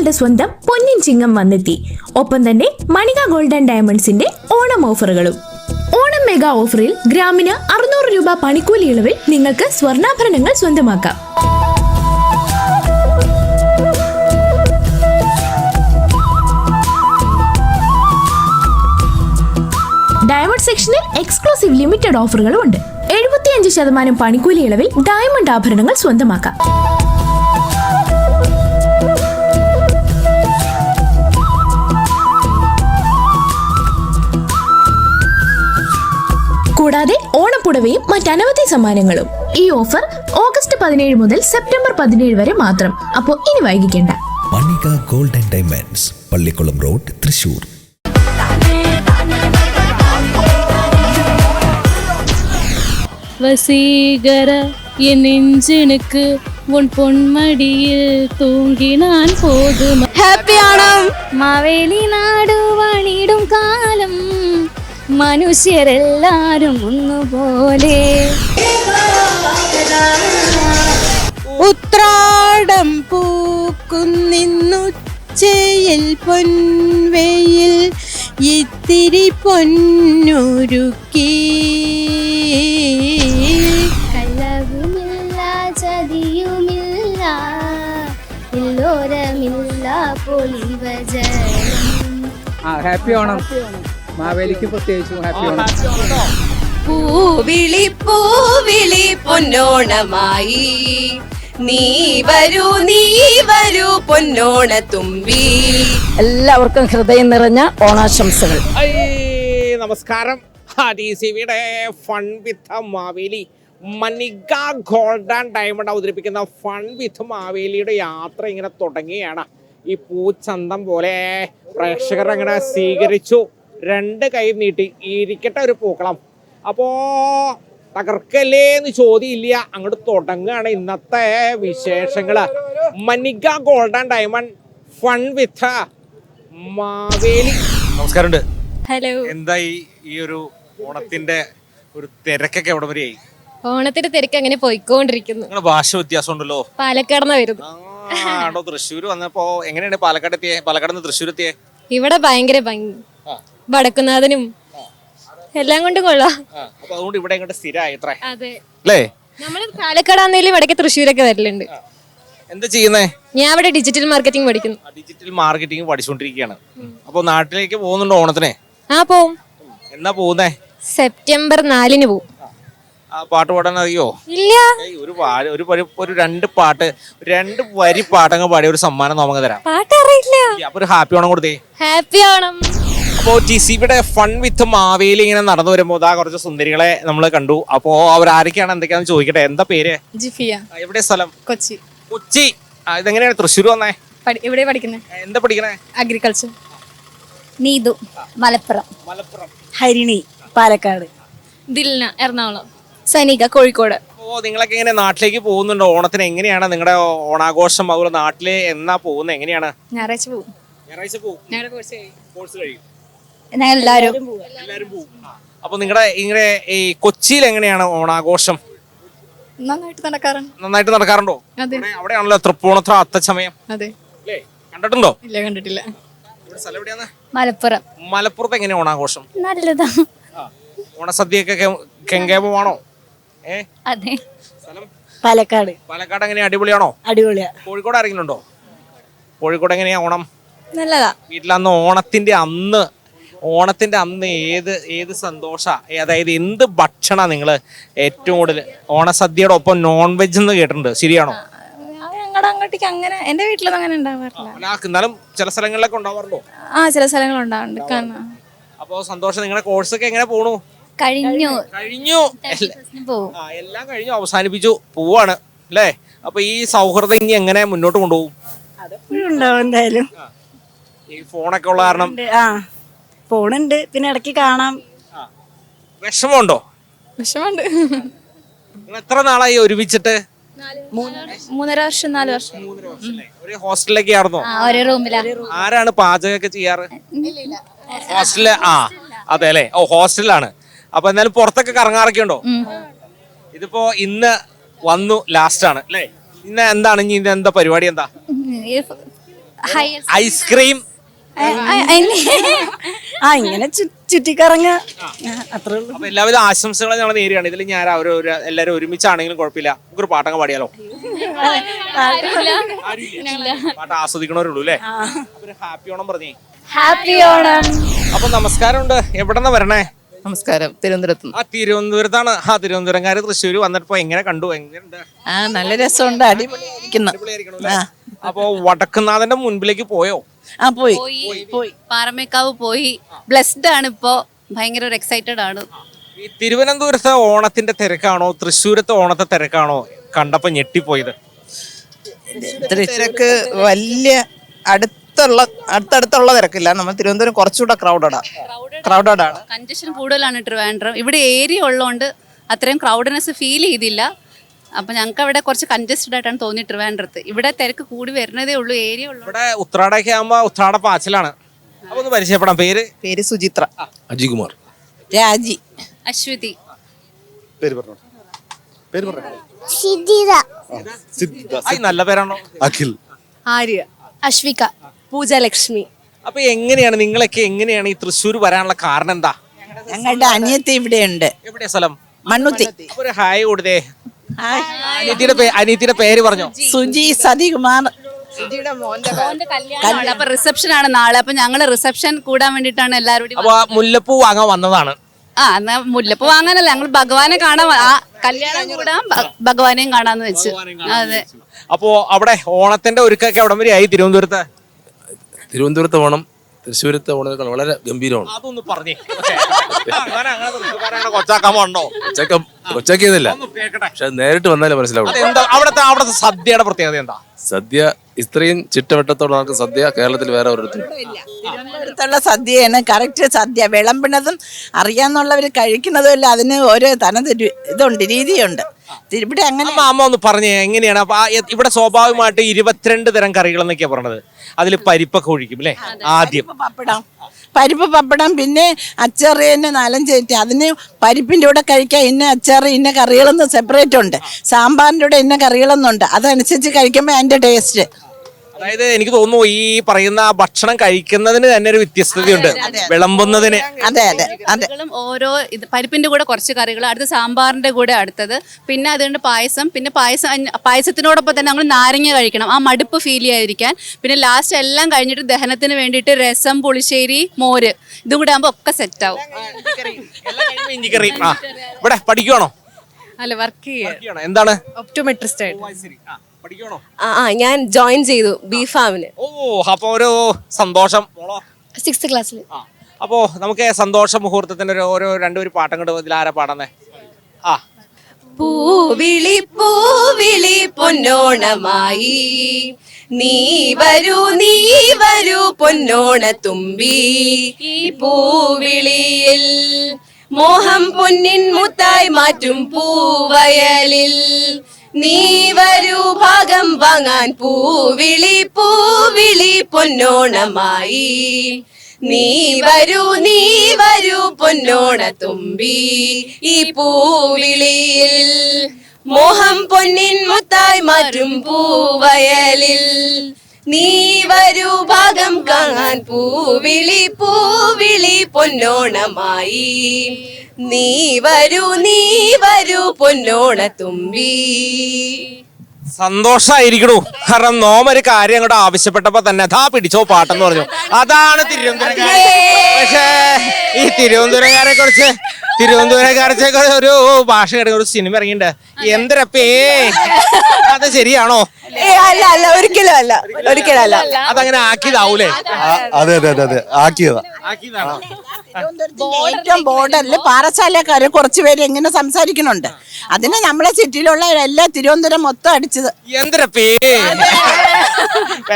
നിങ്ങളുടെ സ്വന്തം പൊന്നിൻ ചിങ്ങം വന്നെത്തി. ഒപ്പം തന്നെ മണിക ഗോൾഡ് ആൻഡ് ഡയമണ്ട്സിന്റെ ഓണം ഓഫറുകളും. ഓണം മെഗാ ഓഫറിൽ ഗ്രാമിന് 600 രൂപ പണിക്കൂലി ഇളവിൽ നിങ്ങൾക്ക് സ്വർണ്ണാഭരണങ്ങൾ സ്വന്തമാക്കാം. ഡയമണ്ട് സെക്ഷനിൽ എക്സ്ക്ലൂസീവ് ലിമിറ്റഡ് ഓഫറുകളും ഉണ്ട്. 75% പണിക്കൂലി ഇളവിൽ ഡയമണ്ട് ആഭരണങ്ങൾ സ്വന്തമാക്കാം. കൂടാതെ ഓണപ്പുടവയും മറ്റനവധി സമ്മാനങ്ങളും. ഈ ഓഫർ ഓഗസ്റ്റ് 17 മുതൽ സെപ്റ്റംബർ 17 വരെ മാത്രം. അപ്പോൾ ഇനി വൈകിക്കേണ്ട. Manika gold and diamonds, Pallikulam road, Thrissur. வசீகர என் நெஞ்சனுக்கு உன் பொன்மடியில் தூங்கினான் போதும். ഹാപ്പി ഓണം. മാവേലി നാടുവാണിടും കാലം മനുഷ്യരെല്ലാരും ഒന്നുപോലെ. ഉത്രാടം പൂക്കുന്നിന്നുച്ചയിൽ പൊൻവെയിൽ ഇത്തിരി പൊന്നുരുക്കി. കലവുമില്ല ചതിയുമില്ല ഇല്ലോരമില്ല പൊലിവജലം. ഹാപ്പി ഓണം. മാവേലിക്ക് പ്രത്യേകിച്ചും ഹാപ്പി ഓണം. പൂവിളി പൂവിളി പൊന്നോണമായി നീ വരൂ പൊന്നോണത്തുമ്പി. എല്ലാവർക്കും ഹൃദയം നിറഞ്ഞ ഓണാശംസകൾ. നമസ്കാരം. DCVയുടെ fun with Maveli, Manika gold and diamond അവതരിപ്പിക്കുന്ന ഫൺ വിത്ത് മാവേലിയുടെ യാത്ര ഇങ്ങനെ തുടങ്ങുകയാണ്. ഈ പൂച്ചന്തം പോലെ പ്രേക്ഷകർ അങ്ങനെ സ്വീകരിച്ചു. 2 കൈ നീട്ടി ഇരിക്കട്ടെ ഒരു പൂക്കളം. അപ്പോൾ തകർക്കല്ലേ എന്ന് ചോദ്യമില്ല, അങ്ങോട്ട് തുടങ്ങുകയാണ് ഇന്നത്തെ വിശേഷങ്ങൾ. Manika gold and diamond fun with Maveli. നമസ്കാരമുണ്ട്. ഹലോ. എന്തായി ഈ ഒരു ഓണത്തിന്റെ ഒരു തിരക്കൊക്കെ എവിടെ വരെയായി? ഓണത്തിന്റെ തിരക്ക് അങ്ങനെ പോയിക്കൊണ്ടിരിക്കുന്നു. നിങ്ങളുടെ ഭാഷ വ്യത്യാസം ഉണ്ടല്ലോ. പാലക്കാട് വരുന്നു. ആണോ? തൃശ്ശൂർ വന്നപ്പോ എങ്ങനെയാണ് പാലക്കാട് എത്തിയേ? പാലക്കാട് നിന്ന് തൃശ്ശൂർ എത്തിയേ? ഇവിടെ ഭയങ്കര ഭംഗി, വടക്കുന്നാഥനും എല്ലാം കൊണ്ട് കൊള്ളാം. അപ്പൊ അതുകൊണ്ട് ഇവിടെ ഇങ്ങോട്ട് സ്ഥിരമായി ഇത്ര അതെ അല്ലേ? നമ്മള് പാലക്കാടാന്നേലും ഇടയ്ക്ക് തൃശ്ശൂരൊക്കെ വരലുണ്ട്. എന്താ ചെയ്യുന്നേ? ഞാൻ ഇവിടെ ഡിജിറ്റൽ മാർക്കറ്റിംഗ് പഠിക്കുന്നു. ഡിജിറ്റൽ മാർക്കറ്റിംഗ് പഠിച്ചുകൊണ്ടിരിക്കുകയാണ്. അപ്പൊ നാട്ടിലേക്ക് പോകുന്നുണ്ടോ ഓണത്തിന്? പോവും. എന്നാ പോകുന്നേ? സെപ്റ്റംബർ 4 പോവും. പാട്ട് പാടാൻ അറിയോ? ഇല്ല. ഒരു 2 പാട്ട്, 2 വരി പാട്ടങ്ങ് പാടിയ ഒരു സമ്മാനം നമുക്ക് തരാം. പാട്ടറിയില്ല. അപ്പൊ ഒരു ഹാപ്പി ഓണം കൊടുത്തേ. ഹാപ്പി ഓണം. അപ്പോ TCVയുടെ ഫൺ വിത്ത് മാവേലി ഇങ്ങനെ നടന്നു വരുമ്പോ കുറച്ച് സുന്ദരികളെ നമ്മൾ കണ്ടു. അപ്പോ അവരാരൊക്കെയാണ് എന്തൊക്കെയാന്ന് ചോദിക്കട്ടെ. എന്താ പേര്? ജിഫിയ. എവിടെ സ്ഥലം? കൊച്ചി. കൊച്ചി. ഇതെങ്ങനെയാണ് തൃശ്ശൂർ വന്നേ? ഇവിടെ പഠിക്കുന്നത്. എന്താ പഠിക്കണേ? അഗ്രികൾച്ചർ. നീതു മലപ്പുറം. മലപ്പുറം. ഹരിണി പാലക്കാട്. ദിൽന എറണാകുളം. സനിക കോഴിക്കോട്. അപ്പോ നിങ്ങളൊക്കെ എങ്ങനെ നാട്ടിലേക്ക് പോകുന്നുണ്ടോ ഓണത്തിന്? എങ്ങനെയാണ് നിങ്ങളുടെ ഓണാഘോഷം? അതുപോലെ നാട്ടില് എന്നാ പോകുന്നത്? എങ്ങനെയാണ്? ഞായറാഴ്ച പോകും. ഞായറാഴ്ച പോകും. കോഴ്സ് കഴിയും. ഞങ്ങൾ എല്ലാവരും പോകും. അപ്പൊ നിങ്ങളുടെ ഇങ്ങനെ ഈ കൊച്ചിയിൽ എങ്ങനെയാണ് ഓണാഘോഷം? നന്നായിട്ട് നടക്കാറുണ്ട്. നന്നായിട്ട് നടക്കാറുണ്ടോ? അതെ. അവിടെയാണല്ലോ തൃപ്പൂണിത്തുറ അത്തച്ചമയം. അതെ. അല്ലേ? കണ്ടിട്ടുണ്ടോ? ഇല്ല, കണ്ടിട്ടില്ല. ഇവിടെ സ്ഥലം എവിടെയാണ്? മലപ്പുറം. മലപ്പുറത്ത് എങ്ങനെയാ ഓണാഘോഷം? നല്ലതാ. ഓണസദ്യയൊക്കെ കെങ്കേമമാണോ? അതെ. സ്ഥലം പാലക്കാട്. പാലക്കാട് എങ്ങനെയാ? അടിപൊളിയാണോ? അടിപൊളിയാ. കോഴിക്കോട് ആരെങ്കിലും ഉണ്ടോ? കോഴിക്കോട് എങ്ങനെയാ ഓണം? നല്ലതാ. വീട്ടിലന്ന് ഓണത്തിന്റെ അന്ന് ഏത് സന്തോഷ, അതായത് എന്ത് ഭക്ഷണ നിങ്ങൾ ഏറ്റവും കൂടുതൽ? ഓണസദ്യയുടെ ഒപ്പം നോൺ വെജ് എന്ന് കേട്ടിട്ടുണ്ട്, ശരിയാണോ? ഞങ്ങളുടെ അങ്ങോട്ടേക്ക് അങ്ങനെ എന്റെ വീട്ടിലൊന്നും അങ്ങനെ ഉണ്ടാവാറില്ല. എന്നാലും ചില സ്ഥലങ്ങളിലൊക്കെ ഉണ്ടാവാറുണ്ടോ? ചില സ്ഥലങ്ങൾ ഉണ്ടാവുന്നുണ്ട്. അപ്പോ സന്തോഷം. നിങ്ങളുടെ കോഴ്സൊക്കെ എങ്ങനെ പോണു? കഴിഞ്ഞു. എല്ലാം കഴിഞ്ഞു, അവസാനിപ്പിച്ചു, പോവാണ് അല്ലേ? അപ്പൊ ഈ സൗഹൃദം ഇനി എങ്ങനെ മുന്നോട്ട് കൊണ്ടുപോകും? ഉണ്ടാവും എന്തായാലും. ഈ ഫോണൊക്കെ ഉള്ള കാരണം ഫോണുണ്ട്, പിന്നെ ഇടയ്ക്ക് കാണാം. വിഷമമുണ്ടോ? വിഷമമുണ്ട്. നിങ്ങൾ എത്ര നാളായി ഒരുമിച്ചിട്ട്? 3.5 വർഷം 4 വർഷം. ഒരു ഹോസ്റ്റലിലേക്ക് ആയിരുന്നോ? ഒരു റൂമിലാ. ആരാണ് പാചകമൊക്കെ ചെയ്യാറ്? ഹോസ്റ്റലില്. അതെ അല്ലേ? ഹോസ്റ്റലിലാണ്. അപ്പൊ എന്നാലും പുറത്തൊക്കെ കറങ്ങാറൊക്കെ ഉണ്ടോ? ഇതിപ്പോ ഇന്ന് വന്നു ലാസ്റ്റ് ആണ് അല്ലേ? ഇന്ന് എന്താണ് ഇനി എന്താ പരിപാടി? എന്താ ഐസ്ക്രീം. ഇങ്ങനെ ചുറ്റിക്കറങ്ങ അത്രേ ഉള്ളൂ. അപ്പൊ എല്ലാവിധ ആശംസകളും ഞങ്ങൾ നേരിയാണ്. ഇതിൽ ഞാൻ എല്ലാവരും ഒരുമിച്ചാണെങ്കിലും കുഴപ്പമില്ല. നമുക്കൊരു പാട്ടങ്ങ് പാടിയാലോ? പാട്ട് ആസ്വദിക്കണവരുള്ളൂ അല്ലേ? ഹാപ്പി ഓണം പറഞ്ഞേ. ഹാപ്പി ഓണം. അപ്പൊ നമസ്കാരമുണ്ട്. എവിടെന്നാ വരണേ? നമസ്കാരം, തിരുവനന്തപുരത്ത്. തിരുവനന്തപുരത്താണ്. തൃശ്ശൂര് വന്നിട്ട് എങ്ങനെ കണ്ടു? എങ്ങനെയുണ്ട്? നല്ല രസമുണ്ട്, അടിപൊളിയായിരിക്കുന്നു. അപ്പൊ വടക്കുന്നാഥന്റെ മുൻപിലേക്ക് പോയോ? പോയി പാറമേക്കാവ് പോയി. ബ്ലെസ്ഡ് ആണ് ഇപ്പോ, ഭയങ്കര ഒരു എക്സൈറ്റഡ് ആണ്. ഈ തിരുവനന്തപുരത്തെ ഓണത്തിന്റെ തിരക്കാണോ തൃശ്ശൂരത്തെ ഓണത്തെ തിരക്കാണോ കണ്ടപ്പോ ഞെട്ടിപ്പോയത്? തിരക്ക് വലിയ അടുത്തടുത്തുള്ള തിരക്കില്ല. നമ്മൾ തിരുവനന്തപുരം കുറച്ചുകൂടെ ക്രൗഡഡ് ആണ്. കൺജഷൻ കൂടുതലാണ് ട്രിവാൻഡ്രം. ഇവിടെ ഏരിയ ഉള്ളതുകൊണ്ട് അത്രയും ക്രൗഡ്നെസ് ഫീൽ ചെയ്തില്ല. അപ്പൊ ഞങ്ങൾക്ക് അവിടെ കുറച്ച് കൺജസ്റ്റഡ് ആയിട്ടാണ് തോന്നി ട്രിവാൻഡ്രത്ത്. ഇവിടെ തിരക്ക് കൂടി വരുന്നതേ ഉള്ളൂ, ഏരിയ ഉള്ളൂ. ഇവിടെ ഉത്രാടൊക്കെ ആകുമ്പോ ഉത്രാട പാച്ചിലാണ്. അപ്പൊ ഒന്ന് പരിചയപ്പെടാം. പേര് സുചിത്ര. അജികുമാർ. രാജി. അശ്വതി. നല്ല പേരാണോ? അഖിൽ. ആര്യ. അശ്വിക. പൂജലക്ഷ്മി. അപ്പൊ നിങ്ങളൊക്കെ എങ്ങനെയാണ് ഈ തൃശ്ശൂർ വരാനുള്ള കാരണം എന്താ? ഞങ്ങളുടെ അനിയത്തി ഇവിടെ ഉണ്ട്. എവിടെയാ സ്ഥലം? മണ്ണുത്തി. അപ്പൊ ഒരു ഹായ് കൊടുത്തേ. അനിയത്തിയുടെ പേര് പറഞ്ഞോ? സുജി സതികുമാർ. കല്യാണം. അപ്പൊ റിസപ്ഷൻ ആണ് നാളെ. അപ്പൊ ഞങ്ങള് റിസപ്ഷൻ കൂടാൻ വേണ്ടിട്ടാണ് എല്ലാവരും. അപ്പൊ മുല്ലപ്പൂ വാങ്ങാൻ വന്നതാണ്. എന്നാ മുല്ലപ്പൂ വാങ്ങാനല്ല, ഞങ്ങൾ ഭഗവാനെ കാണാൻ, കല്യാണം കൂടാൻ ഭഗവാനെയും കാണാന്ന് വെച്ച്. അതെ. അപ്പോ അവിടെ ഓണത്തിന്റെ ഒരുക്കൊക്കെ എവിടം വരെയായി തിരുവനന്തപുരത്ത്? തിരുവനന്തപുരത്തെ ഓണം തൃശ്ശൂരത്തെ ഓണങ്ങൾ വളരെ ഗംഭീരമാണ്. അതൊന്ന് പറഞ്ഞേ. കൊച്ചാക്കാൻ പോണ്ടോ? കൊച്ചാക്കിയതല്ല, പക്ഷെ നേരിട്ട് വന്നാലേ മനസ്സിലാവും. അവിടുത്തെ സദ്യയുടെ പ്രത്യേകത എന്താ? സദ്യ ഇത്രയും ചിട്ടവട്ടത്തോടെ നമുക്ക് സദ്യ കേരളത്തിൽ വേറെ ഒരിടത്തും. തിരുവനന്തപുരത്തുള്ള സദ്യയാണ് കറക്റ്റ് സദ്യ. വിളമ്പണതും അറിയാന്നുള്ളവർ കഴിക്കുന്നതും അല്ല, അതിന് ഓരോ ഇതുണ്ട്, രീതിയുണ്ട്. ഇവിടെ അങ്ങനെ. അമ്മ ഒന്ന് പറഞ്ഞേ എങ്ങനെയാണ്? അപ്പൊ ഇവിടെ സ്വാഭാവികമായിട്ട് 22 തരം കറികൾ എന്നൊക്കെയാ പറഞ്ഞത്. അതിൽ പരിപ്പൊക്കെ ഒഴിക്കും അല്ലേ? ആദ്യം പരിപ്പ് പപ്പടം, പിന്നെ അച്ചാറ് തന്നെ 4-5 ഐറ്റം. അതിന് പരിപ്പിൻ്റെ കൂടെ കഴിക്കാൻ ഇന്ന അച്ചാറ് ഇന്ന കറികളൊന്നും സെപ്പറേറ്റ് ഉണ്ട്. സാമ്പാറിൻ്റെ കൂടെ ഇന്ന കറികളൊന്നും ഉണ്ട്. അതനുസരിച്ച് കഴിക്കുമ്പോൾ അതിൻ്റെ ടേസ്റ്റ്. അതായത് എനിക്ക് തോന്നുന്നു ഈ പറയുന്ന ഭക്ഷണം കഴിക്കുന്നതിന് തന്നെ ഒരു വ്യത്യസ്തതയുണ്ട്, വിളമ്പുന്നതിന്. അതെ. ഓരോ പരിപ്പിന്റെ കൂടെ കുറച്ച് കറികൾ, അടുത്ത സാമ്പാറിന്റെ കൂടെ അടുത്തത്, പിന്നെ അതുകൊണ്ട് പായസം, പിന്നെ പായസത്തിനോടൊപ്പം തന്നെ നമ്മൾ നാരങ്ങ കഴിക്കണം, ആ മടുപ്പ് ഫീൽ ചെയ്യാതിരിക്കാൻ. പിന്നെ ലാസ്റ്റ് എല്ലാം കഴിഞ്ഞിട്ട് ദഹനത്തിന് വേണ്ടിയിട്ട് രസം, പുളിശ്ശേരി, മോര്, ഇതും കൂടെ ആകുമ്പോ ഒക്കെ സെറ്റ് ആവും. ഇഞ്ചിക്കറി. ഇവിടെ പഠിക്കുവാണോ? അല്ല, വർക്ക് ചെയ്യാം. എന്താണ്? ഒപ്റ്റോമെട്രിസ്റ്റ് ആയിട്ട്. പഠിക്കണോ? ഞാൻ ജോയിൻ ചെയ്തു B.Pharm-ന്. ഓ, അപ്പൊ ഒരു സന്തോഷം. 6th ക്ലാസ്സിൽ. അപ്പോ നമുക്ക് സന്തോഷ മുഹൂർത്തത്തിന്റെ ഓരോ 2 പാട്ടം കൊണ്ട് ഇതിലാരാ പാടുന്നേ? പൂവിളി പൂവിളി പൊന്നോണമായി നീ വരൂ പൊന്നോണത്തുമ്പി. ഈ പൂവിളിയിൽ മോഹം പൊന്നിൻ മുത്തായി മാറ്റും പൂവയലിൽ നീ വരൂ ഭാഗം വാങ്ങാൻ. പൂവിളി പൊന്നോണമായി നീ വരൂ പൊന്നോണത്തുമ്പി. ഈ പൂവിളിയിൽ മോഹം പൊന്നിൻ മുത്തായി മാറ്റും പൂവയലിൽ നീ വരൂ ഭാഗം കാണാൻ. പൂവിളി പൊന്നോണമായി നീ വരൂ പൊന്നോണത്തുമ്പി. സന്തോഷായിരിക്കണു. കാരണം നോമൊരു കാര്യം അങ്ങോട്ട് ആവശ്യപ്പെട്ടപ്പോ തന്നെ അതാ പിടിച്ചോ പാട്ടെന്ന് പറഞ്ഞു. അതാണ് തിരുവനന്തപുരക്കാർ. പക്ഷേ ഈ തിരുവനന്തപുരക്കാരെ കുറിച്ച് ഒരു ഭാഷ കിടക്കുന്ന ഒരു സിനിമ ഇറങ്ങിയിട്ടുണ്ട്. എന്തരപ്പേ, അത് ശരിയാണോ? അല്ല, ഒരിക്കലും അല്ല. അതങ്ങനെ ആക്കിയതാവൂലേ? അതെ ആക്കിയതാ. ഏറ്റവും ബോർഡറിൽ പാറശാലക്കാര് കുറച്ചുപേര് എങ്ങനെ സംസാരിക്കുന്നുണ്ട്. അതിന് നമ്മളെ സിറ്റിയിലുള്ള എല്ലാ തിരുവനന്തപുരം മൊത്തം അടിച്ചത്. എന്തരപ്പേ.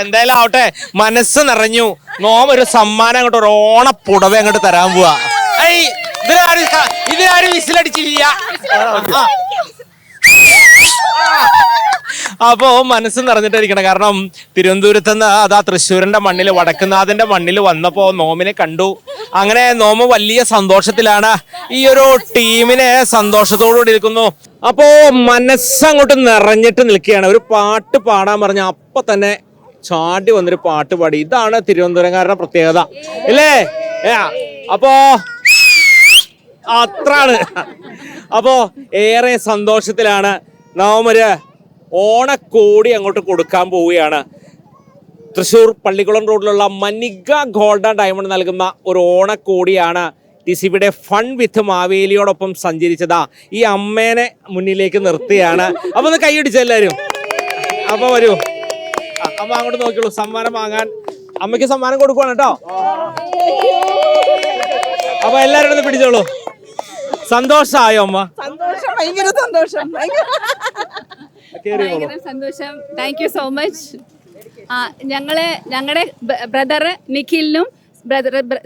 എന്തായാലും ആവട്ടെ, മനസ്സ് നിറഞ്ഞു. നോമൊരു സമ്മാനം അങ്ങോട്ട്, ഒരു ഓണപ്പുടവ അങ്ങോട്ട് തരാൻ പോവാ. ഇതിലാരും വിസിലടിച്ചില്ല. അപ്പോ മനസ്സ് നിറഞ്ഞിട്ടിരിക്കണം. കാരണം തിരുവനന്തപുരത്ത് നിന്ന് അതാ തൃശ്ശൂരിന്റെ മണ്ണിൽ, വടക്കുന്നാഥന്റെ മണ്ണിൽ വന്നപ്പോ നോമിനെ കണ്ടു. അങ്ങനെ നോമ വലിയ സന്തോഷത്തിലാണ്. ഈ ഒരു ടീമിനെ സന്തോഷത്തോടുകൂടി ഇരിക്കുന്നു. അപ്പോ മനസ്സങ്ങോട്ട് നിറഞ്ഞിട്ട് നിൽക്കുകയാണ്. ഒരു പാട്ട് പാടാൻ പറഞ്ഞ അപ്പൊ തന്നെ ചാടി വന്നൊരു പാട്ട് പാടി. ഇതാണ് തിരുവനന്തപുരംകാരുടെ പ്രത്യേകത അല്ലേ? അപ്പോ അത്രാണ്. അപ്പോ ഏറെ സന്തോഷത്തിലാണ് നാം ഒരു ഓണക്കോടി അങ്ങോട്ട് കൊടുക്കാൻ പോവുകയാണ്. തൃശ്ശൂർ പള്ളിക്കുളം റോഡിലുള്ള മനിക ഗോൾഡ് ആൻഡ് ഡയമണ്ട് നൽകുന്ന ഒരു ഓണക്കോടിയാണ് TCBയുടെ ഫൺ വിത്ത് മാവേലിയോടൊപ്പം സഞ്ചരിച്ചതാ. ഈ അമ്മേനെ മുന്നിലേക്ക് നിർത്തിയാണ്. അപ്പൊ ഒന്ന് കൈയടിച്ച എല്ലാവരും. അപ്പൊ വരൂ, അമ്മ അങ്ങോട്ട് നോക്കിയുള്ളൂ. സമ്മാനം വാങ്ങാൻ അമ്മയ്ക്ക് സമ്മാനം കൊടുക്കുവാണ് കേട്ടോ. അപ്പൊ എല്ലാവരും ഒന്ന് പിടിച്ചോളൂ. സന്തോഷായോ അമ്മ? സന്തോഷം, ഭയങ്കര സന്തോഷം. ഭയങ്കര സന്തോഷം. Thank you so much. ഞങ്ങളുടെ ബ്രദർ നിഖിലിനും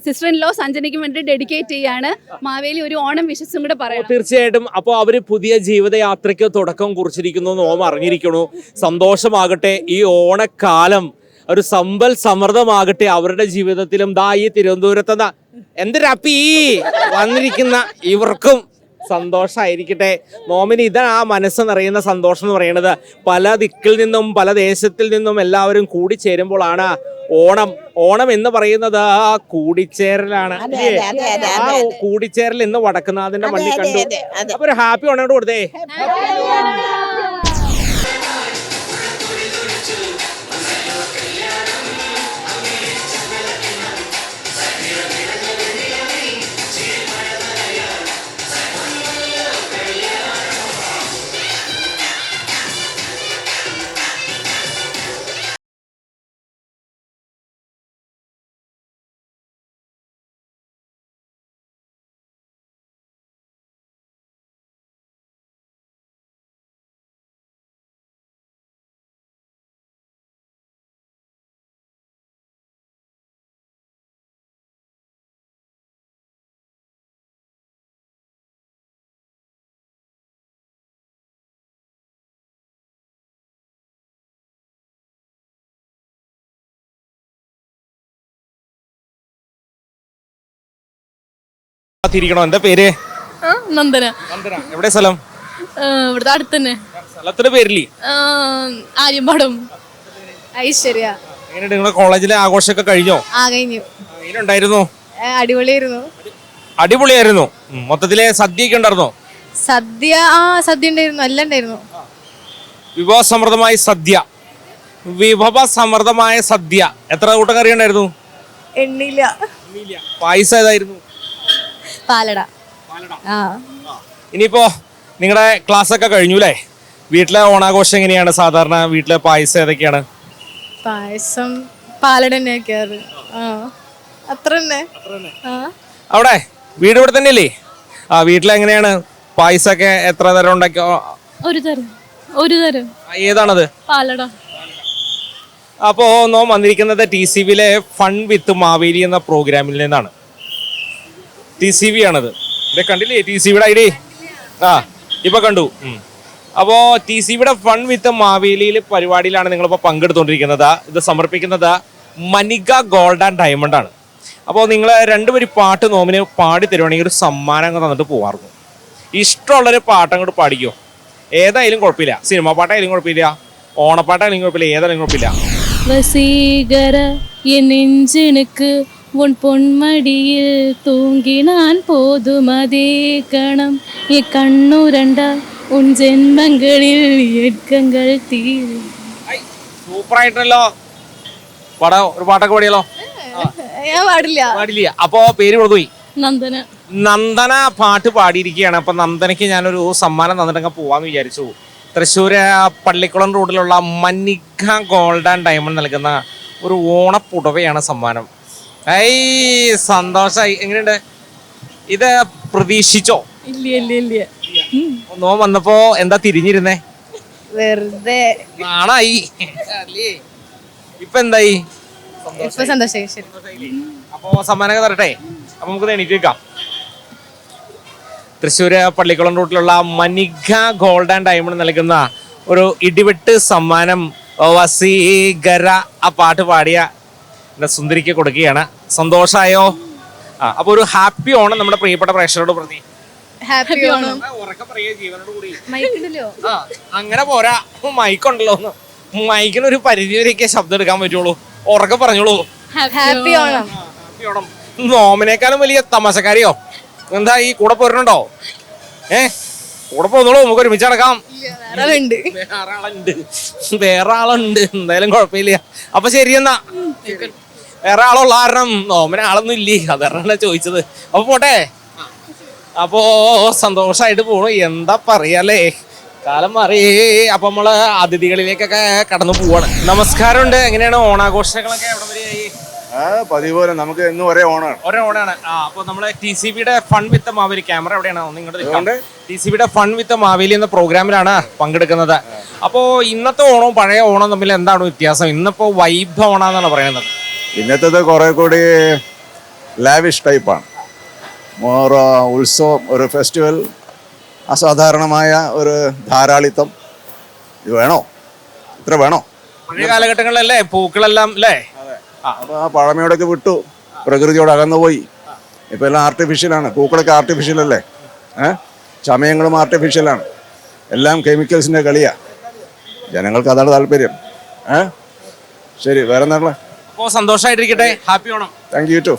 സിസ്റ്റർ ഇൻ ലോ സഞ്ജനയ്ക്കും വേണ്ടി ഡെഡിക്കേറ്റ് ചെയ്യാണ്. മാവേലി ഒരു ഓണം വിശ്വസും കൂടെ പറയാം. തീർച്ചയായിട്ടും. അപ്പോൾ അവര് പുതിയ ജീവിതയാത്രയ്ക്ക് തുടക്കം കുറിച്ചിരിക്കുന്നു എന്ന് ഓം അറിഞ്ഞിരിക്കണു. സന്തോഷമാകട്ടെ. ഈ ഓണക്കാലം ഒരു സമ്പൽ സമൃദ്ധമാകട്ടെ അവരുടെ ജീവിതത്തിലും. ദാ ഈ തിരുവനന്തപുരത്ത് എന്തൊരപ്പീ വന്നിരിക്കുന്ന ഇവർക്കും സന്തോഷമായിരിക്കട്ടെ. നോമിന് ഇതാണ് ആ മനസ്സ് നിറയുന്ന സന്തോഷം എന്ന് പറയുന്നത്. പല ദിക്കിൽ നിന്നും പല ദേശത്തിൽ നിന്നും എല്ലാവരും കൂടിച്ചേരുമ്പോഴാണ് ഓണം. ഓണം എന്ന് പറയുന്നത് ആ കൂടിച്ചേരലാണ്. ആ കൂടിച്ചേരൽ ഇന്ന് വടക്കുന്നാഥിന്റെ മണ്ണിൽ കണ്ടു. അപ്പൊ ഒരു ഹാപ്പി ഓണം കൊടുത്തേ. എന്താ പേര്? നന്ദന. നന്ദന. എവിടെ സ്ഥലം? ഇവിടുത്തെ അടുത്ത് തന്നെ. സ്ഥലത്തിന്റെ പേരില്ലേ? ആര്യമ്പാടം. ഐശ്വര്യ. എങ്ങനെയുണ്ട് നിങ്ങളുടെ കോളേജിലെ ആഘോഷമൊക്കെ കഴിഞ്ഞോ? കഴിഞ്ഞു. എങ്ങനെയുണ്ടായിരുന്നു? അടിപൊളിയായിരുന്നു. അടിപൊളിയായിരുന്നു. മൊത്തത്തിലെ സദ്യയൊക്കെ ഉണ്ടായിരുന്നോ? സദ്യ സദ്യ ഉണ്ടായിരുന്നു, എല്ലാം ഉണ്ടായിരുന്നു. വിഭവസമൃദ്ധമായ സദ്യ. വിഭവസമൃദ്ധമായ സദ്യ. എത്ര കൂട്ടം കറി ഉണ്ടായിരുന്നു? എണ്ണില്ല. പായസം ഏതായിരുന്നു? പാലട. ഇനിയിപ്പോ നിങ്ങളുടെ ക്ലാസ് ഒക്കെ കഴിഞ്ഞു അല്ലേ? വീട്ടിലെ ഓണാഘോഷം എങ്ങനെയാണ് സാധാരണ? വീട്ടിലെ പായസം ഏതൊക്കെയാണ്? പായസം പാലട തന്നെയൊക്കെയാറ്. അത്ര തന്നെ. അവിടെ വീട് ഇവിടെ തന്നെയല്ലേ? വീട്ടിലെങ്ങനെയാണ് പായസമൊക്കെ എത്ര തരം ഉണ്ടാക്കിയോ? ഒരു തരം. ഏതാണത്? പാലട. അപ്പോ നാം വന്നിരിക്കുന്നത് TCBയിലെ ഫൺ വിത്ത് മാവേലി എന്ന പ്രോഗ്രാമിൽ നിന്നാണ്. TCB ആണത്. ഇത് കണ്ടില്ലേ TCBയുടെ ഐഡി? ഇപ്പൊ കണ്ടു. അപ്പോ TCBയുടെ ഫൺ വിത്ത് മാവേലിയിലെ പരിപാടിയിലാണ് നിങ്ങളിപ്പോൾ പങ്കെടുത്തുകൊണ്ടിരിക്കുന്നത്. ഇത് സമർപ്പിക്കുന്നത് മനിക ഗോൾഡ് ആൻഡ് ഡയമണ്ട് ആണ്. അപ്പോൾ നിങ്ങൾ രണ്ടുപേരും പാട്ട് നോമിന് പാടി തരുവാണെങ്കിൽ ഒരു സമ്മാനം അങ്ങ് തന്നിട്ട് പോകാറുണ്ട്. ഇഷ്ടമുള്ളൊരു പാട്ട് അങ്ങോട്ട് പാടിക്കോ. ഏതായാലും കുഴപ്പമില്ല. സിനിമ പാട്ടായാലും കുഴപ്പമില്ല, ഓണപ്പാട്ടായാലും കുഴപ്പമില്ല, ഏതായാലും കുഴപ്പമില്ല. வசீகர என் நெஞ்சனுக்கு உன் பொன்மடியில் தூங்கினான் போதும் அதே கணம் என் கண்ணுரண்டா உன் ஜென்மங்களில் ஏட்கங்கள் தீரும். സൂപ്പറായിട്ടല്ലോ. ഒരു പാട്ടൊക്കെ പാടിയല്ലോ. ഞാൻ പാടില്ല. അപ്പോ പേര് കൊടുത്തുപോയി. നന്ദന. നന്ദന പാട്ട് പാടിയിരിക്കുകയാണ്. അപ്പൊ നന്ദനയ്ക്ക് ഞാനൊരു സമ്മാനം തന്നിട്ടങ്ങ് പോവാന്ന് വിചാരിച്ചു. തൃശ്ശൂര് പള്ളിക്കുളം റോഡിലുള്ള മനിക ഗോൾഡ് ആൻഡ് ഡയമണ്ട് നൽകുന്ന ഒരു ഓണപ്പുടവയാണ് സമ്മാനം. സന്തോഷായി. എങ്ങനെയുണ്ട്? ഇത് പ്രതീക്ഷിച്ചോ? ഇല്ല. നോ വന്നപ്പോ എന്താ തിരിഞ്ഞിരുന്നേ? വെറുതെ. നാണായി. ഇപ്പൊ എന്തായി? സന്തോഷം. അപ്പോ സമ്മാനമൊക്കെ തരട്ടെ. അപ്പൊ നമുക്ക് എണീറ്റ് വെക്കാം. തൃശ്ശൂര് പള്ളിക്കുളം റൂട്ടിലുള്ള മനിക ഗോൾഡ് ആൻഡ് ഡയമണ്ട് നൽകുന്ന ഒരു ഇടിവെട്ട് സമ്മാനം വസീകര ആ പാട്ട് പാടിയ സുന്ദരിക്ക് കൊടുക്കുകയാണ്. സന്തോഷായോ? അപ്പൊ ഒരു ഹാപ്പി ഓണം നമ്മുടെ പ്രിയപ്പെട്ട പ്രേക്ഷകരോട് പ്രതി. ഹാപ്പി ഓണം. ഉറക്കെ പറയുക ജീവനോട് കൂടി. അങ്ങനെ പോരാ, മൈക്കുണ്ടല്ലോ. മൈക്കിന് ഒരു പരിധി വരെയൊക്കെ ശബ്ദം എടുക്കാൻ പറ്റുള്ളൂ. ഉറക്കെ പറഞ്ഞോളൂ. ഹാപ്പി ഓണം. ഹാപ്പി ഓണം. നോമിനേക്കാളും വലിയ തമാശക്കാരിയോ? എന്താ ഈ കൂടെ പോരുന്നുണ്ടോ? കൂടെ പോന്നോളൂ, നമുക്ക് ഒരുമിച്ച് നടക്കാം. വേറെ ആളുണ്ട്, എന്തായാലും കുഴപ്പമില്ല. അപ്പൊ ശരി എന്നാ. വേറെ ആളുള്ള കാരണം നോമിന ആളൊന്നും ഇല്ലേ, അതാണ് ചോദിച്ചത്. അപ്പൊ പോട്ടെ. അപ്പോ സന്തോഷായിട്ട് പോണു. എന്താ പറയാല്ലേ, കാലം മാറി. അപ്പൊ നമ്മള് അതിഥികളിലേക്കൊക്കെ കടന്നു പോവാണ്. നമസ്കാരമുണ്ട്. എങ്ങനെയാണ് ഓണാഘോഷങ്ങളൊക്കെ എവിടെ വരെയായി? പതിവ് പോലെ നമുക്ക് എന്നും ഒരേ ഓണാണ്. ഒരേ ഓണാണ്. അപ്പൊ നമ്മള് TCBയുടെ ഫൺ വിത്ത് മാവേലി, ക്യാമറ എവിടെയാണ് നിങ്ങളുടെ? TCBയുടെ ഫൺ വിത്ത് മാവേലി എന്ന പ്രോഗ്രാമിലാണ് പങ്കെടുക്കുന്നത്. അപ്പോ ഇന്നത്തെ ഓണവും പഴയ ഓണവും തമ്മിൽ എന്താണ് വ്യത്യാസം? ഇന്നിപ്പോ വൈബ് ഓണാന്നാണ് പറയുന്നത്. ഇന്നത്തെ കുറെ കൂടി ലാവിഷ് ടൈപ്പാണ്. മോർ ഉത്സവം, ഒരു ഫെസ്റ്റിവൽ, അസാധാരണമായ ഒരു ധാരാളിത്തം. ഇത് വേണോ, ഇത്ര വേണോ? പഴയ കാലഘട്ടങ്ങളിലല്ലേ പൂക്കളെല്ലാം അല്ലേ? അപ്പൊ ആ പഴമയോടൊക്കെ വിട്ടു, പ്രകൃതിയോട് അകന്നു പോയി. ഇപ്പൊ എല്ലാം ആർട്ടിഫിഷ്യലാണ്. പൂക്കളൊക്കെ ആർട്ടിഫിഷ്യൽ അല്ലേ? ചമയങ്ങളും ആർട്ടിഫിഷ്യലാണ്. എല്ലാം കെമിക്കൽസിന്റെ കളിയാ. ജനങ്ങൾക്ക് അതാണ് താല്പര്യം. ശരി, വേറെ എന്താ? അപ്പോ സന്തോഷമായിട്ടിരിക്കട്ടെ. Happy Onam. Thank you too.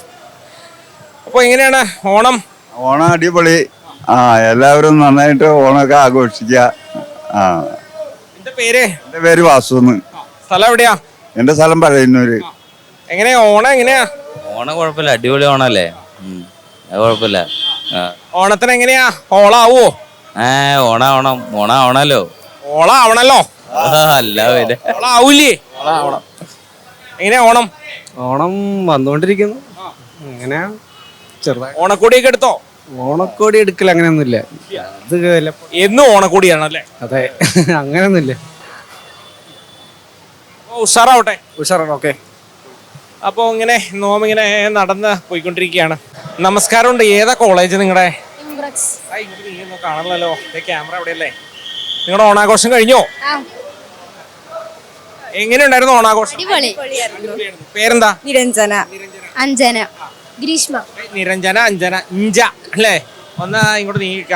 അപ്പൊ എങ്ങനെയാണ് ഓണം? ഓണം അടിപൊളി. എല്ലാവരും നന്നായിട്ട് ഓണമൊക്കെ ആഘോഷിക്കുക. എന്റെ പേര്? എൻ്റെ പേര് വാസുന്ന്. സ്ഥലം എവിടെയാ? എൻ്റെ സ്ഥലം പഴയന്നൂര്. എങ്ങനെയാ ഓണം? എങ്ങനെയാ ഓണം? കുഴപ്പമില്ല, അടിപൊളി ഓണല്ലേ, കുഴപ്പമില്ല. ഓണത്തിന് എങ്ങനെയാ ഓളാവോ? ഓണാവണല്ലോ. ഓളാവണല്ലോ അല്ല ഓളാവൂലേ? എങ്ങനെയാ ഓണം? ഓണം വന്നുകൊണ്ടിരിക്കുന്നു. എങ്ങനെയാ ചെറുതായി ഓണക്കോടിയൊക്കെ എടുത്തോ? ഓണക്കോടി എടുക്കൽ അങ്ങനെയൊന്നുമില്ല. അത് എന്നും ഓണക്കോടിയാണല്ലേ? അതെ, അങ്ങനെയൊന്നുമില്ല. ഉഷാറാവട്ടെ. ഉഷാറാണ്. ഓക്കെ. അപ്പൊ ഇങ്ങനെ നോമിങ്ങനെ നടന്ന് പോയിക്കൊണ്ടിരിക്കുകയാണ്. നമസ്കാരമുണ്ട്. ഏതാ കോളേജ് നിങ്ങളുടെ? കാണണല്ലോ, ക്യാമറ എവിടെയല്ലേ? നിങ്ങളുടെ ഓണാഘോഷം കഴിഞ്ഞോ? എങ്ങനെയുണ്ടായിരുന്നു ഓണാഘോഷം? പേരെന്താ? നിരഞ്ജന. അഞ്ജന. ഗ്രീഷ്മ. നിരഞ്ജന, അഞ്ജന, ഇഞ്ച അല്ലേ? ഒന്ന് ഇങ്ങോട്ട് നീക്ക,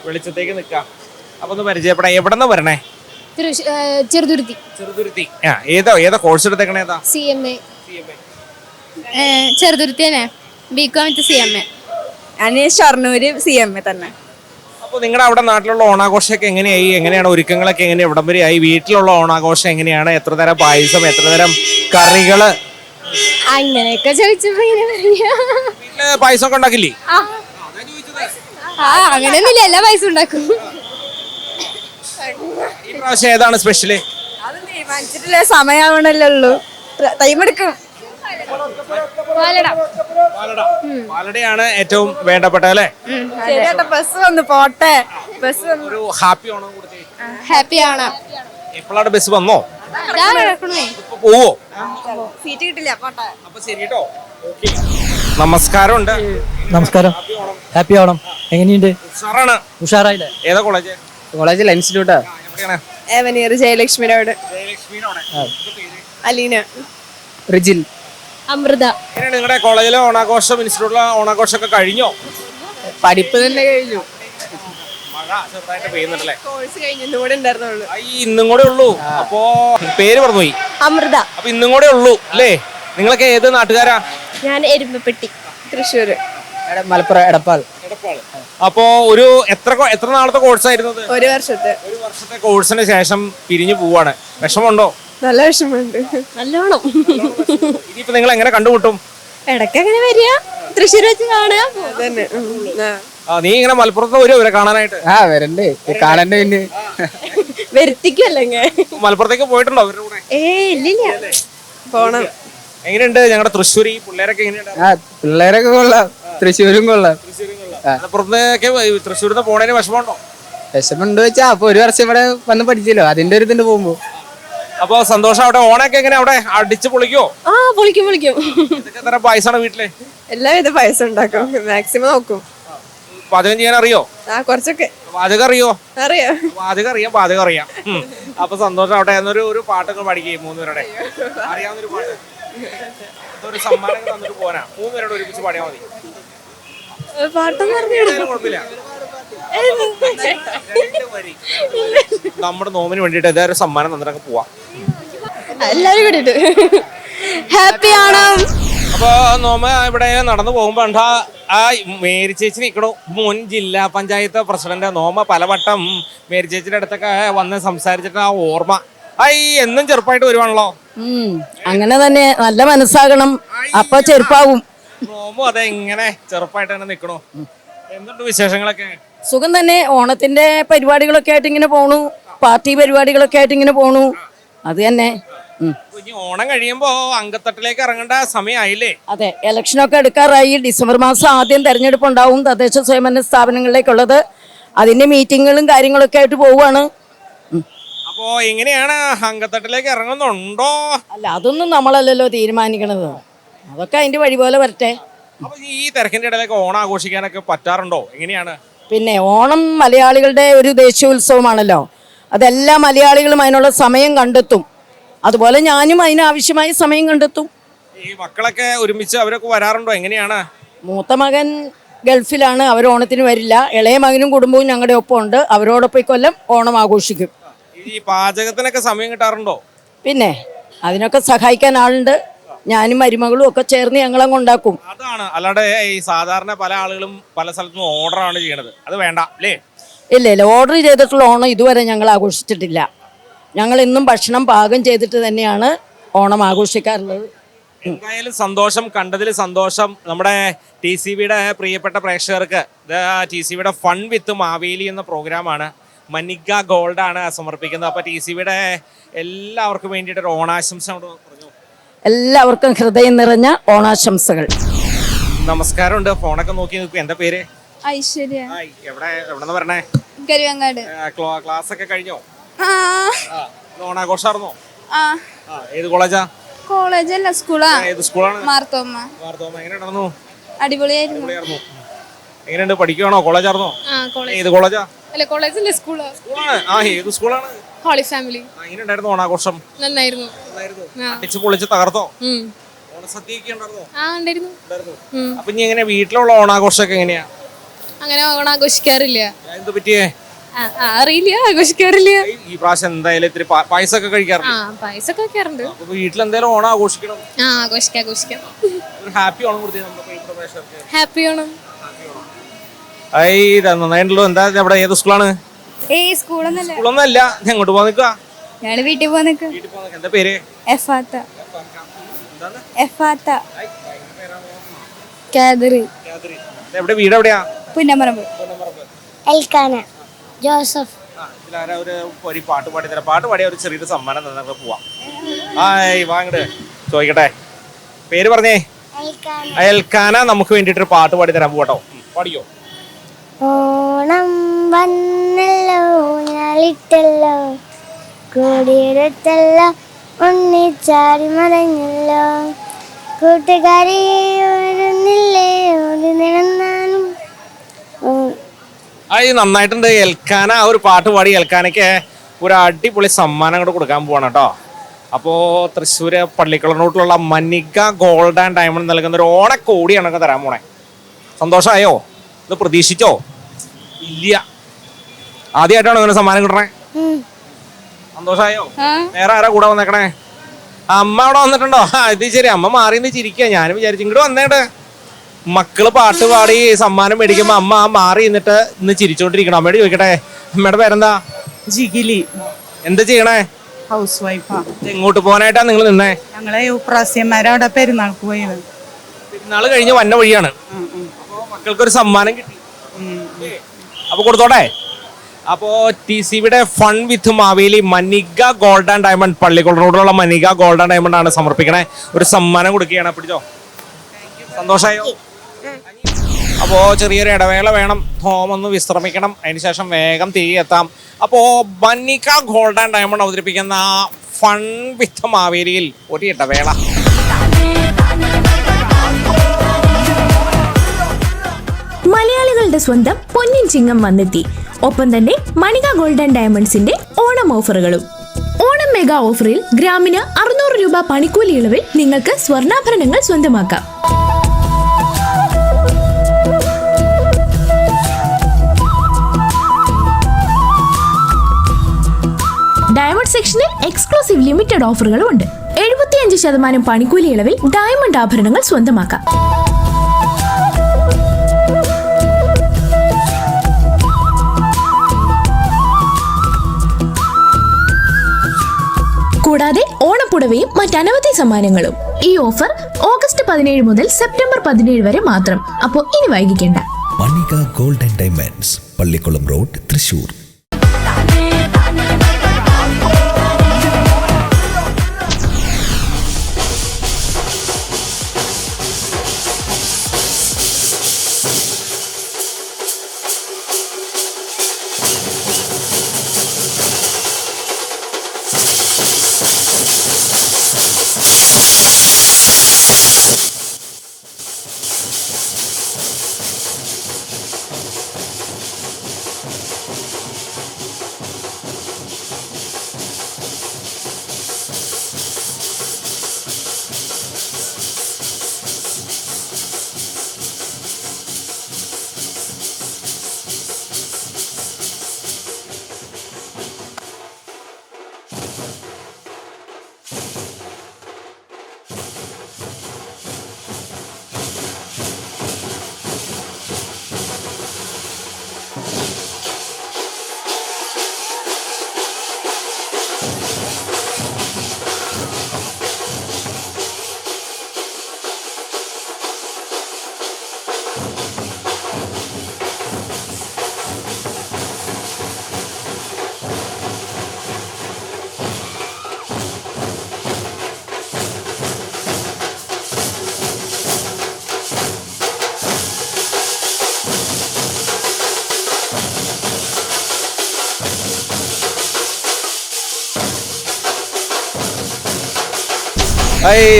വെളിച്ചത്തേക്ക് നിക്ക. അപ്പൊ ഒന്ന് പരിചയപ്പെടാം. എവിടെന്നാ വരണേ? ചെറുതുരുത്തി. ചെറുതുരുത്തി. ഏതാ കോഴ്സ് എടുത്തേക്കണേ? ഏതാ? CMA. ചെറുതുരുത്തി തന്നെ. BCom വിത്ത് CMA. ഞാൻ ഷൊർണൂര് CMA തന്നെ. അപ്പൊ നിങ്ങളുടെ അവിടെ നാട്ടിലുള്ള ഓണാഘോഷമൊക്കെ എങ്ങനെയായി? എങ്ങനെയാണ് ഒരുക്കങ്ങളൊക്കെ? എങ്ങനെ എവിടം വരെയായി? വീട്ടിലുള്ള ഓണാഘോഷം എങ്ങനെയാണ്? എത്ര തരം പായസം, എത്ര തരം കറികള്? അങ്ങനെയൊക്കെ ചോദിച്ചപ്പോ വീട്ടില് പായസം ഒക്കെ ഉണ്ടാക്കില്ലേ? അങ്ങനെയൊന്നുമില്ല, എല്ലാ പായസം ഉണ്ടാക്കും. ഈ പ്രാവശ്യം ഏതാണ് സ്പെഷ്യല്? അത് തീരുമാനിച്ചിട്ടില്ല, സമയമാവണല്ലേ ഉള്ളൂ, ടൈം എടുക്കും. പാലടയാണ് ഏറ്റവും വേണ്ടപ്പെട്ട അല്ലേ? ബസ് വന്ന് പോട്ടെ. ബസ് ഒരു ഹാപ്പി ഓണം കൊടുത്തേ. ഹാപ്പി ആണ്. എപ്പോഴാണ് ബസ് വന്നോ? പോവോ? സീറ്റ് കിട്ടില്ല, പോട്ടെ. അപ്പൊ ശരി കേട്ടോ. നമസ്കാരമുണ്ട്. നമസ്കാരം. ഹാപ്പി ഓണം. എങ്ങനെയുണ്ട്? ഉഷാറാണ്. ഉഷാറായില്ലേ? ഏതാ കോളേജ്? കോളേജിൽ ഇൻസ്റ്റിറ്റ്യൂട്ടാ. ഏവനിയർ ജയലക്ഷ്മിയോട്. അലീന. റിജിൽ. അമൃത. എങ്ങനെയാണ് നിങ്ങളുടെ കോളേജിലെ ഓണാഘോഷം, ഇൻസ്റ്റിറ്റ്യൂട്ടിലെ ഓണാഘോഷം ഒക്കെ കഴിഞ്ഞോ? പഠിപ്പ് തന്നെ കഴിഞ്ഞു. മഴ ചെറുതായിട്ട് പെയ്യുന്നുണ്ടല്ലേ? കോഴ്സ് കഴിഞ്ഞു, ഇന്നും കൂടെ ഉണ്ടായിരുന്നുള്ളൂ. ഇന്നും കൂടെ ഉള്ളൂ. അപ്പോ പേര് പറഞ്ഞുപോയി. അമൃത. അപ്പൊ ഇന്നും കൂടെ ഉള്ളൂ അല്ലേ? നിങ്ങളൊക്കെ ഏത് നാട്ടുകാരാ? ഞാൻ എരുമ്പപ്പെട്ടി, തൃശ്ശൂര്. മലപ്പുറം എടപ്പാൾ. അപ്പോ ഒരു എത്ര നാളത്തെ കോഴ്സായിരുന്നു? ഒരു വർഷത്തെ. ഒരു വർഷത്തെ കോഴ്സിന് ശേഷം പിരിഞ്ഞു പോവാണ്. വിഷമമുണ്ടോ? നല്ല വിഷമമുണ്ട്, നല്ലോണം. ഇനിയിപ്പോ നിങ്ങൾ എങ്ങനെ കണ്ടുമുട്ടും? ഇടയ്ക്ക് അങ്ങനെ വരിക, തൃശ്ശൂർ വെച്ച് കാണാൻ. നീ ഇങ്ങനെ മലപ്പുറത്ത് വരുമോ ഇവരെ കാണാനായിട്ട്? വരണ്ടേ, കാണണ്ടേ. പിന്നെ വരുത്തിക്കല്ലേ. മലപ്പുറത്തേക്ക് പോയിട്ടുണ്ടോ അവരുടെ കൂടെ? ഇല്ലില്ല, പോണം. എങ്ങനെയുണ്ട് ഞങ്ങളുടെ തൃശ്ശൂർ? ഈ പിള്ളേരൊക്കെ എങ്ങനെയുണ്ട്? പിള്ളേരൊക്കെ കൊള്ളാം, തൃശ്ശൂരും കൊള്ളാം. മലപ്പുറത്തേക്ക് തൃശ്ശൂരിൽ നിന്ന് പോണേന് വിഷമമുണ്ടോ? വിഷമുണ്ടോ വെച്ചാ അപ്പൊ ഒരു വർഷം ഇവിടെ വന്ന് പഠിച്ചല്ലോ, അതിന്റെ ഒരു ഇതിന്റെ പോകുമ്പോ. അപ്പൊ സന്തോഷം. അവിടെ ഓണൊക്കെ എങ്ങനെ അവിടെ അടിച്ചു പൊളിക്കോ? പൊളിക്കും. ഇതൊക്കെ തരം പായസമാണ് വീട്ടില്? എല്ലാവിധ പായസം ഉണ്ടാക്കും, മാക്സിമം നോക്കും. പാചകം ചെയ്യാൻ അറിയോ? കുറച്ചൊക്കെ. പാചകം അറിയോ? അറിയാം. പാചകം അറിയാം. അപ്പൊ സന്തോഷം. അവിടെ ഒരു പാട്ടൊക്കെ പഠിക്കുകയും 3 പേരുടെ അറിയാവുന്നൊരു പാട്ട്, ഒരു സമ്മാനം തന്നിട്ട് പോരാ. 3 പേരോട് ഒരുമിച്ച് പാടിയാൽ മതി. പാട്ടൊന്നും കുഴപ്പമില്ല. നമ്മുടെ നോമിന് വേണ്ടിയിട്ട് ഏതായാലും സമ്മാനം തന്നിട്ടൊക്കെ പോവാം. എല്ലാവരും കൂടിയിട്ട് ഹാപ്പി ഓണം. അപ്പൊ നോമ ഇവിടെ നടന്നു പോകുമ്പോ ആ മേരി ചേച്ചി നിൽക്കണു, മുൻ ജില്ലാ പഞ്ചായത്ത് പ്രസിഡന്റ്. നോമ പലവട്ടം മേരി ചേച്ചിയുടെ അടുത്തൊക്കെ വന്ന് സംസാരിച്ചിട്ട് ആ ഓർമ്മ എന്നും ചെറുപ്പമായിട്ട് വരുവാണല്ലോ. അങ്ങനെ തന്നെ നല്ല മനസ്സാകണം, അപ്പൊ ചെറുപ്പാവും. നോമ അതെങ്ങനെ ചെറുപ്പമായിട്ട് തന്നെ നിൽക്കണു. എന്തുണ്ട് വിശേഷങ്ങളൊക്കെ? സുഖം തന്നെ. ഓണത്തിന്റെ പരിപാടികളൊക്കെ ആയിട്ട് ഇങ്ങനെ പോണു, പാർട്ടി പരിപാടികളൊക്കെ ആയിട്ട് ഇങ്ങനെ പോണു. അത് തന്നെ. ഇനി ഓണം കഴിയുമ്പോ അങ്കത്തട്ടിലേക്ക് ഇറങ്ങേണ്ട സമയമായില്ലേ? അതെ, ഇലക്ഷനൊക്കെ എടുക്കാറായി. ഡിസംബർ മാസം ആദ്യം തെരഞ്ഞെടുപ്പ് ഉണ്ടാവും തദ്ദേശ സ്വയംഭരണ സ്ഥാപനങ്ങളിലേക്കുള്ളത്. അതിന്റെ മീറ്റിങ്ങുകളും കാര്യങ്ങളൊക്കെ ആയിട്ട് പോവുകയാണ്. അപ്പോ എങ്ങനെയാണ് അങ്കത്തട്ടിലേക്ക് ഇറങ്ങുന്നുണ്ടോ? അല്ല, അതൊന്നും നമ്മളല്ലല്ലോ തീരുമാനിക്കണത്. അതൊക്കെ അതിന്റെ വഴി പോലെ വരട്ടെ. അപ്പൊ ഈ തിരക്കിന്റെ ഇടയിലേക്ക് ഓണം ആഘോഷിക്കാനൊക്കെ പറ്റാറുണ്ടോ? എങ്ങനെയാണ്? പിന്നെ ഓണം മലയാളികളുടെ ഒരു ദേശീയോത്സവമാണല്ലോ. അതെല്ലാ മലയാളികളും അതിനുള്ള സമയം കണ്ടെത്തും. അതുപോലെ ഞാനും അതിനാവശ്യമായ സമയം കണ്ടെത്തും. ഈ മക്കളൊക്കെ ഒരുമിച്ച് അവരൊക്കെ വരാറുണ്ടോ? എങ്ങനെയാണ്? മൂത്ത മകൻ ഗൾഫിലാണ്, അവർ ഓണത്തിന് വരില്ല. ഇളയ മകനും കുടുംബവും ഞങ്ങളുടെ ഒപ്പം ഉണ്ട്. അവരോടൊപ്പം ഇക്കൊല്ലം ഓണം ആഘോഷിക്കും. ഈ പാചകത്തിനൊക്കെ സമയം കിട്ടാറുണ്ടോ? പിന്നെ അതിനൊക്കെ സഹായിക്കാൻ ആളുണ്ട്. ഞാനും മരുമകളും ഒക്കെ ചേർന്ന് ഞങ്ങളങ്ങ് ഉണ്ടാക്കും. അതാണ്, അല്ലാതെ ഈ സാധാരണ പല ആളുകളും പല സ്ഥലത്തും ഓർഡറാണ് ചെയ്യണത്. അത് വേണ്ട അല്ലേ? ഇല്ല, ഓർഡർ ചെയ്തിട്ടുള്ള ഓണം ഇതുവരെ ഞങ്ങൾ ആഘോഷിച്ചിട്ടില്ല. ഞങ്ങൾ ഇന്നും ഭക്ഷണം പാകം ചെയ്തിട്ട് തന്നെയാണ് ഓണം ആഘോഷിക്കാറുള്ളത്. എന്തായാലും സന്തോഷം, കണ്ടതിൽ സന്തോഷം. നമ്മുടെ TCBയുടെ പ്രിയപ്പെട്ട പ്രേക്ഷകർക്ക് TCBയുടെ ഫൺ വിത്ത് മാവേലി എന്ന പ്രോഗ്രാമാണ്. മനിക ഗോൾഡാണ് സമർപ്പിക്കുന്നത്. അപ്പോൾ TCBയുടെ എല്ലാവർക്കും വേണ്ടിയിട്ട് ഒരു ഓണാശംസ പറഞ്ഞു. എല്ലാവർക്കും ഹൃദയം നിറഞ്ഞ ഓണാശംസകൾ. നമസ്കാരമുണ്ട്. ഫോണൊക്കെ നോക്കി നിൽക്കും. എന്താ പേര്? ഐശ്വര്യ. എവിടെന്ന് പറഞ്ഞേ? കരുവങ്ങാട്. ക്ലാസ് ഒക്കെ കഴിഞ്ഞോ? ഓണാഘോഷായിരുന്നോ? ഏത് കോളേജാ? കോളേജല്ല, സ്കൂളാ. ഏത് സ്കൂളാണ്? മാർത്തോമ്മ. എങ്ങനെ നടന്നു? അടിപൊളിയായിരുന്നു. എങ്ങനെയുണ്ട്? പഠിക്കുകയാണോ? കോളേജായിരുന്നോ? ഏത് കോളേജാ? അല്ല, കോളേജല്ല, സ്കൂളാ. സ്കൂളാണ്. ഏത് സ്കൂളാണ്? Holy family. എങ്ങനെയുണ്ടായിരുന്നു ഓണാഘോഷം? നന്നായിരുന്നു. അടിച്ചു പൊളിച്ച് തകർത്തോ? ഓണസദ്യയൊക്കെ ഉണ്ടായിരുന്നോ? ഉണ്ടായിരുന്നു. അപ്പൊ ഇനി എങ്ങനെ വീട്ടിലുള്ള ഓണാഘോഷമൊക്കെ എങ്ങനെയാ? അങ്ങനെ ഓണാഘോഷിക്കാറില്ല. എന്ത് പറ്റിയേ? അറിയില്ല, ആഘോഷിക്കാറില്ല. ഈ പ്രാവശ്യം എന്തായാലും ഇത്തിരി പായസമൊക്കെ കഴിക്കാറുണ്ട്. പായസൊക്കെ വെക്കാറുണ്ട്. അപ്പൊ വീട്ടിലെന്തായാലും ഓണം ആഘോഷിക്കണം. ആഘോഷിക്കാം. ഒരു ഹാപ്പി ഓണം കൊടുത്തേ നമ്മുടെ പ്രിയപ്പെട്ട പ്രേക്ഷകർക്ക്. ഹാപ്പി ഓണം. നന്നായിട്ടുള്ളൂ. എന്താ ഇവിടെ ഏത് സ്കൂളാണ്? സ്കൂളൊന്നല്ല. എങ്ങോട്ട് പോവാൻ നിൽക്കുക? ഞാൻ വീട്ടിൽ പോവാൻ നിൽക്കുക. എന്താ പേര്? എഫാത്ത. കാദറി. എവിടെ വീട്? എവിടെയാ? പുന്നമറമ്പ്. എൽക്കാന ജോസഫ്. ഒരു പാട്ട് പാടി തരാം. പാട്ട് പാടിയ ഒരു ചെറിയൊരു സമ്മാനം തന്നെ പോവാം. വാങ്ങട് ചോദിക്കട്ടെ, പേര് പറഞ്ഞേ. എൽക്കാന നമുക്ക് വേണ്ടിട്ടൊരു പാട്ട് പാടി തരാൻ പോട്ടോ. പാടിയോ? ഓണം വന്നല്ലോ, ഞാളിട്ടല്ലോ, കൂടിയെടുത്തല്ലോ, ഒന്നിച്ചാടി മറഞ്ഞല്ലോ, കൂട്ടുകാരി വരുന്നില്ലേ, ഒരു നിറന്നാലും. നന്നായിട്ടുണ്ട്. എൽക്കാന ആ ഒരു പാട്ട് പാടി. എൽക്കാനയ്ക്ക് ഒരു അടിപൊളി സമ്മാനം കൂടെ കൊടുക്കാൻ പോവാണ് കേട്ടോ. അപ്പോൾ തൃശ്ശൂർ പള്ളിക്കുളം റൂട്ടിലുള്ള മനിക ഗോൾഡ് ആൻഡ് ഡയമണ്ട് നൽകുന്ന ഒരു ഓണക്കോടിയാണ് തരാൻ പോണേ. സന്തോഷമായോ? ഇത് പ്രതീക്ഷിച്ചോ? ഇല്ല. ആദ്യമായിട്ടാണോ ഇങ്ങനെ സമ്മാനം കിട്ടണേ? സന്തോഷമായോ? വേറെ ആരാ കൂടെ വന്നേക്കണേ? അമ്മ അവിടെ വന്നിട്ടുണ്ടോ? ഇത് ശരി, അമ്മ മാറിയെന്ന് ചിരിക്കുക. ഞാനും വിചാരിച്ചു ഇങ്ങോട്ട് വന്നേട്ട്. മക്കള് പാട്ട് പാടി സമ്മാനം മേടിക്കുമ്പോ അമ്മ മാറി നിന്നിട്ട് ഇന്ന് ചിരിച്ചോണ്ടിരിക്കണം. അമ്മയോട് ചോദിക്കട്ടെ, അമ്മയുടെ പേരെന്താ? ജിഗിലി. എന്താ ചെയ്യണേ? ഹൗസ് വൈഫാ. എങ്ങോട്ട് പോകാനായിട്ടാ നിങ്ങൾ നിന്നേ? ഞങ്ങളെ പ്രാസ്യന്മാരവിടെ പെരുന്നാൾക്ക് പോയത്. പെരുന്നാള് കഴിഞ്ഞ് വന്ന വഴിയാണ്. അപ്പൊ മക്കൾക്കൊരു സമ്മാനം കിട്ടി. അപ്പൊ കൊടുത്തോട്ടെ. അപ്പോ TCBയുടെ fun with Maveli Manika gold and diamond, Pallikulam റോഡിലുള്ള മനിക ഗോൾഡ് ആൻഡ് ഡയമണ്ട് ആണ് സമർപ്പിക്കണേ. ഒരു സമ്മാനം കൊടുക്കുകയാണ്. പിടിച്ചോ. സന്തോഷമായോ? അപ്പോൾ ചെറിയൊരു ഇടവേള വേണം. ഒന്ന് വിശ്രമിക്കണം. അതിനുശേഷം വേഗം തിരികെ എത്താം. അപ്പോൾ മനിക ഗോൾഡ് ആൻഡ് ഡയമണ്ട് അവതരിപ്പിക്കുന്ന ഫൺ വിത്ത് മാവേലിയിൽ ഒരു ഇടവേള. മലയാളികളുടെ സ്വന്തം പൊന്നിൻ ചിങ്ങം വന്നെത്തി. ഒപ്പം തന്നെ മണിക ഗോൾഡ് ആൻഡ് ഡയമണ്ട്സിന്റെ ഓണം ഓഫറുകളും. ഓണം മെഗാ ഓഫറിൽ ഗ്രാമിന് 600 രൂപ പണിക്കൂലി ഇളവിൽ നിങ്ങൾക്ക് സ്വർണ്ണാഭരണങ്ങൾ സ്വന്തമാക്കാം. ഡയമണ്ട് സെക്ഷനിൽ എക്സ്ക്ലൂസീവ് ലിമിറ്റഡ് ഓഫറുകളും ഉണ്ട്. 75% പണിക്കൂലി ഇളവിൽ ഡയമണ്ട് ആഭരണങ്ങൾ സ്വന്തമാക്കാം. കൂടാതെ ഓണപ്പുടവയും മറ്റനവധി സമ്മാനങ്ങളും. ഈ ഓഫർ ഓഗസ്റ്റ് 17 മുതൽ സെപ്റ്റംബർ 17 വരെ മാത്രം. അപ്പോൾ ഇനി വൈകിക്കേണ്ട. Manika gold and diamonds, Pallikulam road, Thrissur.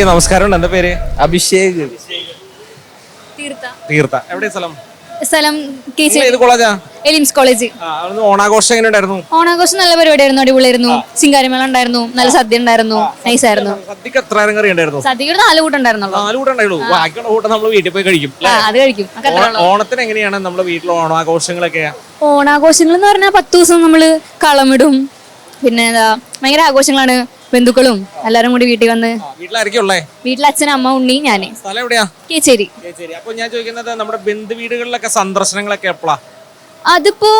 നമസ്കാരം. എന്താ പേര്? അഭിഷേക്. തീർത്ഥ. എവിടെ സ്ഥലം? സ്ഥലം ഏത് കോളേജാ? എലിംസ് കോളേജ്. ഓണാഘോഷം എങ്ങനെ ഉണ്ടായിരുന്നു? ഓണാഘോഷം നല്ല പരിപാടിയായിരുന്നു, അടിപൊളിയായിരുന്നു. ചിങ്കാരിമേള ഉണ്ടായിരുന്നു, നല്ല സദ്യ ഉണ്ടായിരുന്നു, നൈസായിരുന്നു. സദ്യക്ക് എത്ര നേരം കറി ഉണ്ടായിരുന്നു? സദ്യക്ക് 4 കൂട്ടം ഉണ്ടായിരുന്നുള്ളൂ. 4 കൂട്ടം ഉണ്ടായുള്ളൂ. ബാക്കിയുള്ള കൂട്ടം നമ്മൾ വീട്ടിൽ പോയി കഴിക്കും. അത് കഴിക്കും. ഓണത്തിന് എങ്ങനെയാണ് നമ്മുടെ വീട്ടിൽ ഓണാഘോഷങ്ങളൊക്കെ? ഓണാഘോഷങ്ങൾ എന്ന് പറഞ്ഞാൽ 10 ദിവസം നമ്മള് കളമിടും. പിന്നെ എന്താ ഭയങ്കര ആഘോഷങ്ങളാണ്. ബന്ധുക്കളും എല്ലാരും കൂടി വീട്ടിൽ വന്ന്. വീട്ടിലായിരിക്കുള്ളേ? വീട്ടിൽ അച്ഛൻ, അമ്മ, ഉണ്ണി, ഞാന്. സ്ഥലം എവിടെയാ? കേച്ചേരി. അപ്പൊ ഞാൻ ചോദിക്കുന്നത് നമ്മുടെ ബന്ധു വീടുകളിലൊക്കെ സന്ദർശനങ്ങളൊക്കെ എപ്പോഴാ? അതിപ്പോ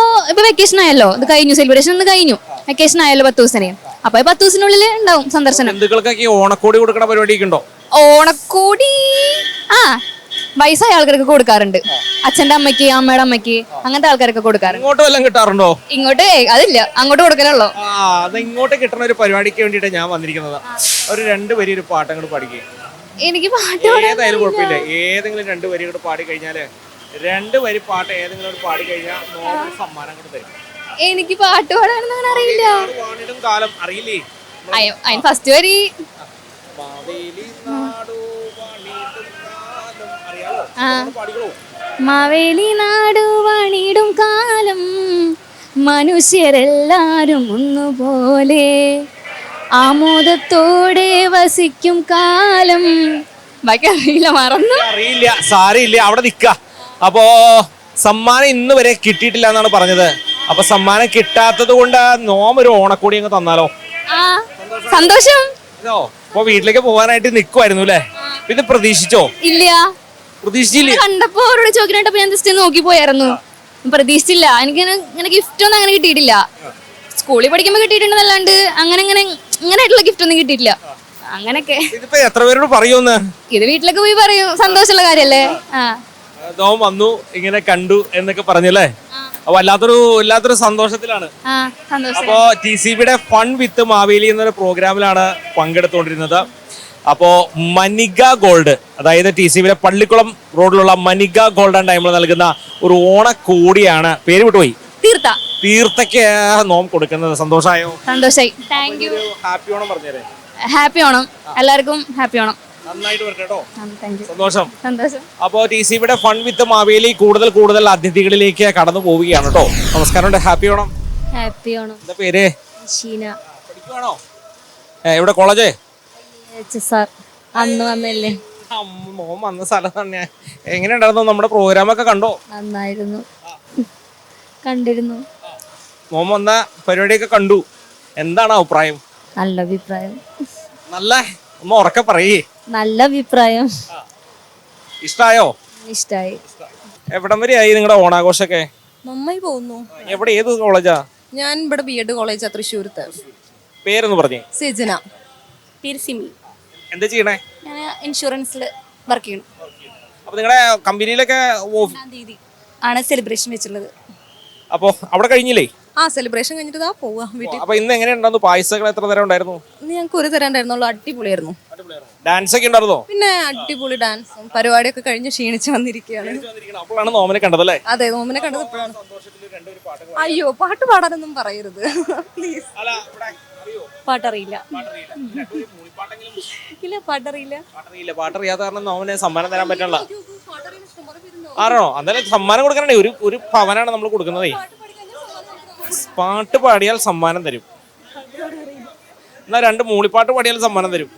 വെക്കേഷൻ ആയല്ലോ, ഇത് കഴിഞ്ഞു, സെലിബ്രേഷൻ ഒന്ന് കഴിഞ്ഞു. വെക്കേഷൻ ആയല്ലോ 10 ദിവസത്തിന്. അപ്പൊ 10 ദിവസത്തിനുള്ളിൽ ഉണ്ടാവും സന്ദർശനം. ബന്ധുക്കൾക്കൊക്കെ ഓണക്കോടി കൊടുക്കുന്ന പരിപാടിയൊക്കെ ഉണ്ടോ? ഓണക്കോടി വയസ്സായ ആൾക്കാർക്ക് കൊടുക്കാറുണ്ട്. അച്ഛന്റെ അമ്മയ്ക്ക്, അമ്മയുടെ അമ്മയ്ക്ക്, അങ്ങനത്തെ ആൾക്കാരൊക്കെ കൊടുക്കാറുണ്ട്. ഇങ്ങോട്ട് വല്ലതും കിട്ടാറുണ്ടോ? ഇങ്ങോട്ട് അതില്ല, അങ്ങോട്ട് കൊടുക്കലുള്ളൂ. അത് ഇങ്ങോട്ട് കിട്ടുന്ന ഒരു പരിപാടിക്ക് വേണ്ടിയിട്ട് ഞാൻ വന്നിരിക്കുന്നത്. ഒരു 2 വരി ഒരു പാട്ട് അങ്ങോട്ട് പാടിക്കേ. എനിക്ക് പാട്ട് ഏതായാലും കുഴപ്പമില്ല. ഏതെങ്കിലും 2 വരി കൂടെ പാടി കഴിഞ്ഞാല് 2 വരി പാട്ട് ഏതെങ്കിലും ഒരു പാടി കഴിഞ്ഞാൽ നോബൽ സമ്മാനം അങ്ങോട്ട് തരും. എനിക്ക് പാട്ട് പാടാനൊന്നും അങ്ങനെ അറിയില്ല. വാണിടും കാലം അറിയില്ലേ? അതിന് ഫസ്റ്റ് വരി മാവേലി നാടു വാണിടും കാലം മനുഷ്യരെല്ലാരും ഒന്നുപോലെ ആമോദത്തോടെ വസിക്കും കാലം. ബാക്കി അറിയില്ല, മറന്നു. അറിയില്ല, സാരയില്ല, അവിടെ നിക്ക. അപ്പോ സമ്മാനം ഇന്ന് വരെ കിട്ടിയിട്ടില്ല എന്നാണ് പറഞ്ഞത്. അപ്പൊ സമ്മാനം കിട്ടാത്തത് കൊണ്ട് നോമൊരു ഓണക്കോടി അങ്ങ് തന്നാലോ? സന്തോഷം. അപ്പൊ വീട്ടിലേക്ക് പോകാനായിട്ട് നിക്കുവായിരുന്നു അല്ലേ? പിന്നെ പ്രതീക്ഷിച്ചോ? ഇല്ല, പ്രതീക്ഷിച്ചില്ലേ? കണ്ടപ്പോ അവരോട് ചോദിക്കാനായിട്ട് ഞാൻ ജസ്റ്റ് നോക്കി പോയായിരുന്നു. പ്രതീക്ഷിച്ചില്ല. എനിക്ക് ഇങ്ങനെ ഗിഫ്റ്റ് ഒന്നും അങ്ങനെ കിട്ടിയിട്ടില്ല. സ്കൂളിൽ പഠിക്കുമ്പോ കിട്ടിയിട്ടുണ്ടെന്നല്ലാണ്ട് ഇങ്ങനെയായിട്ടുള്ള ഗിഫ്റ്റ് ഒന്നും കിട്ടിയിട്ടില്ല. അങ്ങനൊക്കെ. ഇതിപ്പോ എത്ര പേരോട് പറയൂന്ന്? ഇത് വീട്ടിലൊക്കെ പോയി പറയും. സന്തോഷമുള്ള കാര്യല്ലേ? നോം വന്നു, ഇങ്ങനെ കണ്ടു എന്നൊക്കെ പറഞ്ഞല്ലേ? അപ്പൊ വല്ലാത്തൊരു സന്തോഷത്തിലാണ്. അപ്പോ TCBയുടെ ഫൺ വിത്ത് മാവേലി എന്നൊരു പ്രോഗ്രാമിലാണ് പങ്കെടുത്തുകൊണ്ടിരുന്നത്. അപ്പോ മനിക ഗോൾഡ്, അതായത് TCBയുടെ പള്ളിക്കുളം റോഡിലുള്ള മനിക ഗോൾഡ് ആൻഡ് ഡയമണ്ട് നൽകുന്ന ഒരു ഓണക്കോടിയാണ്. പേര് വിട്ടുപോയി. തീർത്ഥയ്ക്ക് നോം കൊടുക്കുന്നത്. സന്തോഷമായോ? സന്തോഷായി. Thank you. ഹാപ്പി ഓണം പറഞ്ഞേരെ. ഹാപ്പി ഓണം എല്ലാവർക്കും. ഹാപ്പി ഓണം. നന്നായിട്ട് വരട്ടെ കേട്ടോ. സന്തോഷം. അപ്പോ TCBയുടെ ഫൺ വിത്ത് മാവേലി കൂടുതൽ അതിഥികളിലേക്ക് കടന്നു പോവുകയാണ് കേട്ടോ. നമസ്കാരം. ഹാപ്പി ഓണം. ഹാപ്പി ഓണം. എന്താ പേര്? ഷീന. പഠിക്കുവാണോ? എവിടെ കോളേജ്? സാർ അന്ന് വന്നല്ലേ? മോൻ വന്ന സ്ഥലം തന്നെ. എങ്ങനെയുണ്ടായിരുന്നു നമ്മുടെ പ്രോഗ്രാമൊക്കെ? കണ്ടോ? നന്നായിരുന്നു, കണ്ടിരുന്നു. മോൻ വന്ന പരിപാടിയൊക്കെ കണ്ടു. എന്താണ് അഭിപ്രായം? നല്ല അഭിപ്രായം. നല്ല ഒന്ന് ഉറക്കെ പറയേ. നല്ല അഭിപ്രായം. ഇഷ്ടായോ? ഇഷ്ടായി. എവിടം വരെയായി നിങ്ങളുടെ ഓണാഘോഷമൊക്കെ? നന്നായി പോകുന്നു. എവിടെ, ഏത് കോളേജാ? ഞാൻ ഇവിടെ BEd കോളേജാ, തൃശ്ശൂരത്ത്. പേരൊന്ന് പറഞ്ഞേ. സെജന. പേര് സിമി. എന്താ ചെയ്യണേ? ഞാൻ ഇൻഷുറൻസിൽ വർക്ക് ചെയ്യണം. അപ്പൊ നിങ്ങളുടെ കമ്പനിയിലൊക്കെ തീയതി ആണ് സെലിബ്രേഷൻ വെച്ചുള്ളത്. അപ്പൊ അവിടെ കഴിഞ്ഞില്ലേ? സെലിബ്രേഷൻ കഴിഞ്ഞിട്ട് പോവാ വീട്ടിൽ. അപ്പൊ ഇന്ന് എങ്ങനെയുണ്ടായിരുന്നു? പായസങ്ങൾ എത്ര തരം ഉണ്ടായിരുന്നു? ഞങ്ങൾക്ക് ഒരു തരം ഉണ്ടായിരുന്നുള്ളൂ. അടിപൊളിയായിരുന്നു. ഡാൻസ് ഒക്കെ ഉണ്ടായിരുന്നോ? പിന്നെ അടിപൊളി ഡാൻസും പരിപാടിയൊക്കെ കഴിഞ്ഞ് ക്ഷീണിച്ച് വന്നിരിക്കുകയാണ്. അപ്പോഴാണ് നോമിനെ കണ്ടതല്ലേ? അതെ, നോമിനെ കണ്ടത് ഇപ്പോഴാണ്. അയ്യോ, പാട്ട് പാടാനൊന്നും പറയരുത് പ്ലീസ്. പാട്ടറിയില്ല. ഇല്ല, പാട്ടറിയില്ല. പാട്ടറിയാത്ത കാരണം നോമിനെ സമ്മാനം തരാൻ പറ്റണല്ലോ. ആണോ? എന്തായാലും സമ്മാനം കൊടുക്കണേ. ഒരു പവനാണ് നമ്മൾ കൊടുക്കുന്നതേ. പാട്ട് പാടിയാൽ സമ്മാനം തരും. എന്നാ 2 മൂളിപ്പാട്ട് പാടിയാൽ സമ്മാനം തരും.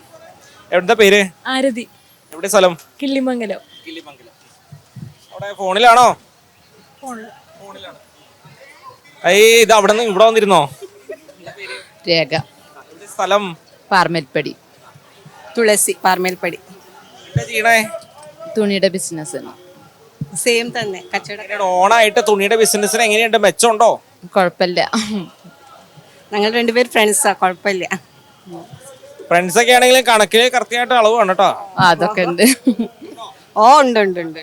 എവിടുത്തെ പേര്? ആരതി. എവിടെ സ്ഥലം? കിള്ളിമംഗലം. അവിടെ ഫോണിലാണോ? ഫോണിലാണ്. ഇത് അവിടെ നിന്ന് ഇവിടെ വന്നിരുന്നോ? രേഖ. സ്ഥലം? പാർമേൽപ്പടി. തുളസി, പാർമേൽപ്പടി. എന്താ ചെയ്യണേ? തുണിയുടെ ബിസിനസ്. സെയിം തന്നെ, കച്ചവടം. ഓണായിട്ട് തുണിയുടെ ബിസിനസ്സിന് എങ്ങനെയുണ്ട്? മെച്ചമുണ്ടോ? കുഴപ്പമില്ല. ഞങ്ങൾ 2 പേര് ഫ്രണ്ട്സാ, കുഴപ്പമില്ല. ഫ്രണ്ട്സ് ഒക്കെ ആണെങ്കിലും കണക്കില് കറക്റ്റായിട്ട് അളവ് വേണം കേട്ടോ. അതൊക്കെ ഉണ്ട്. ഉണ്ട്.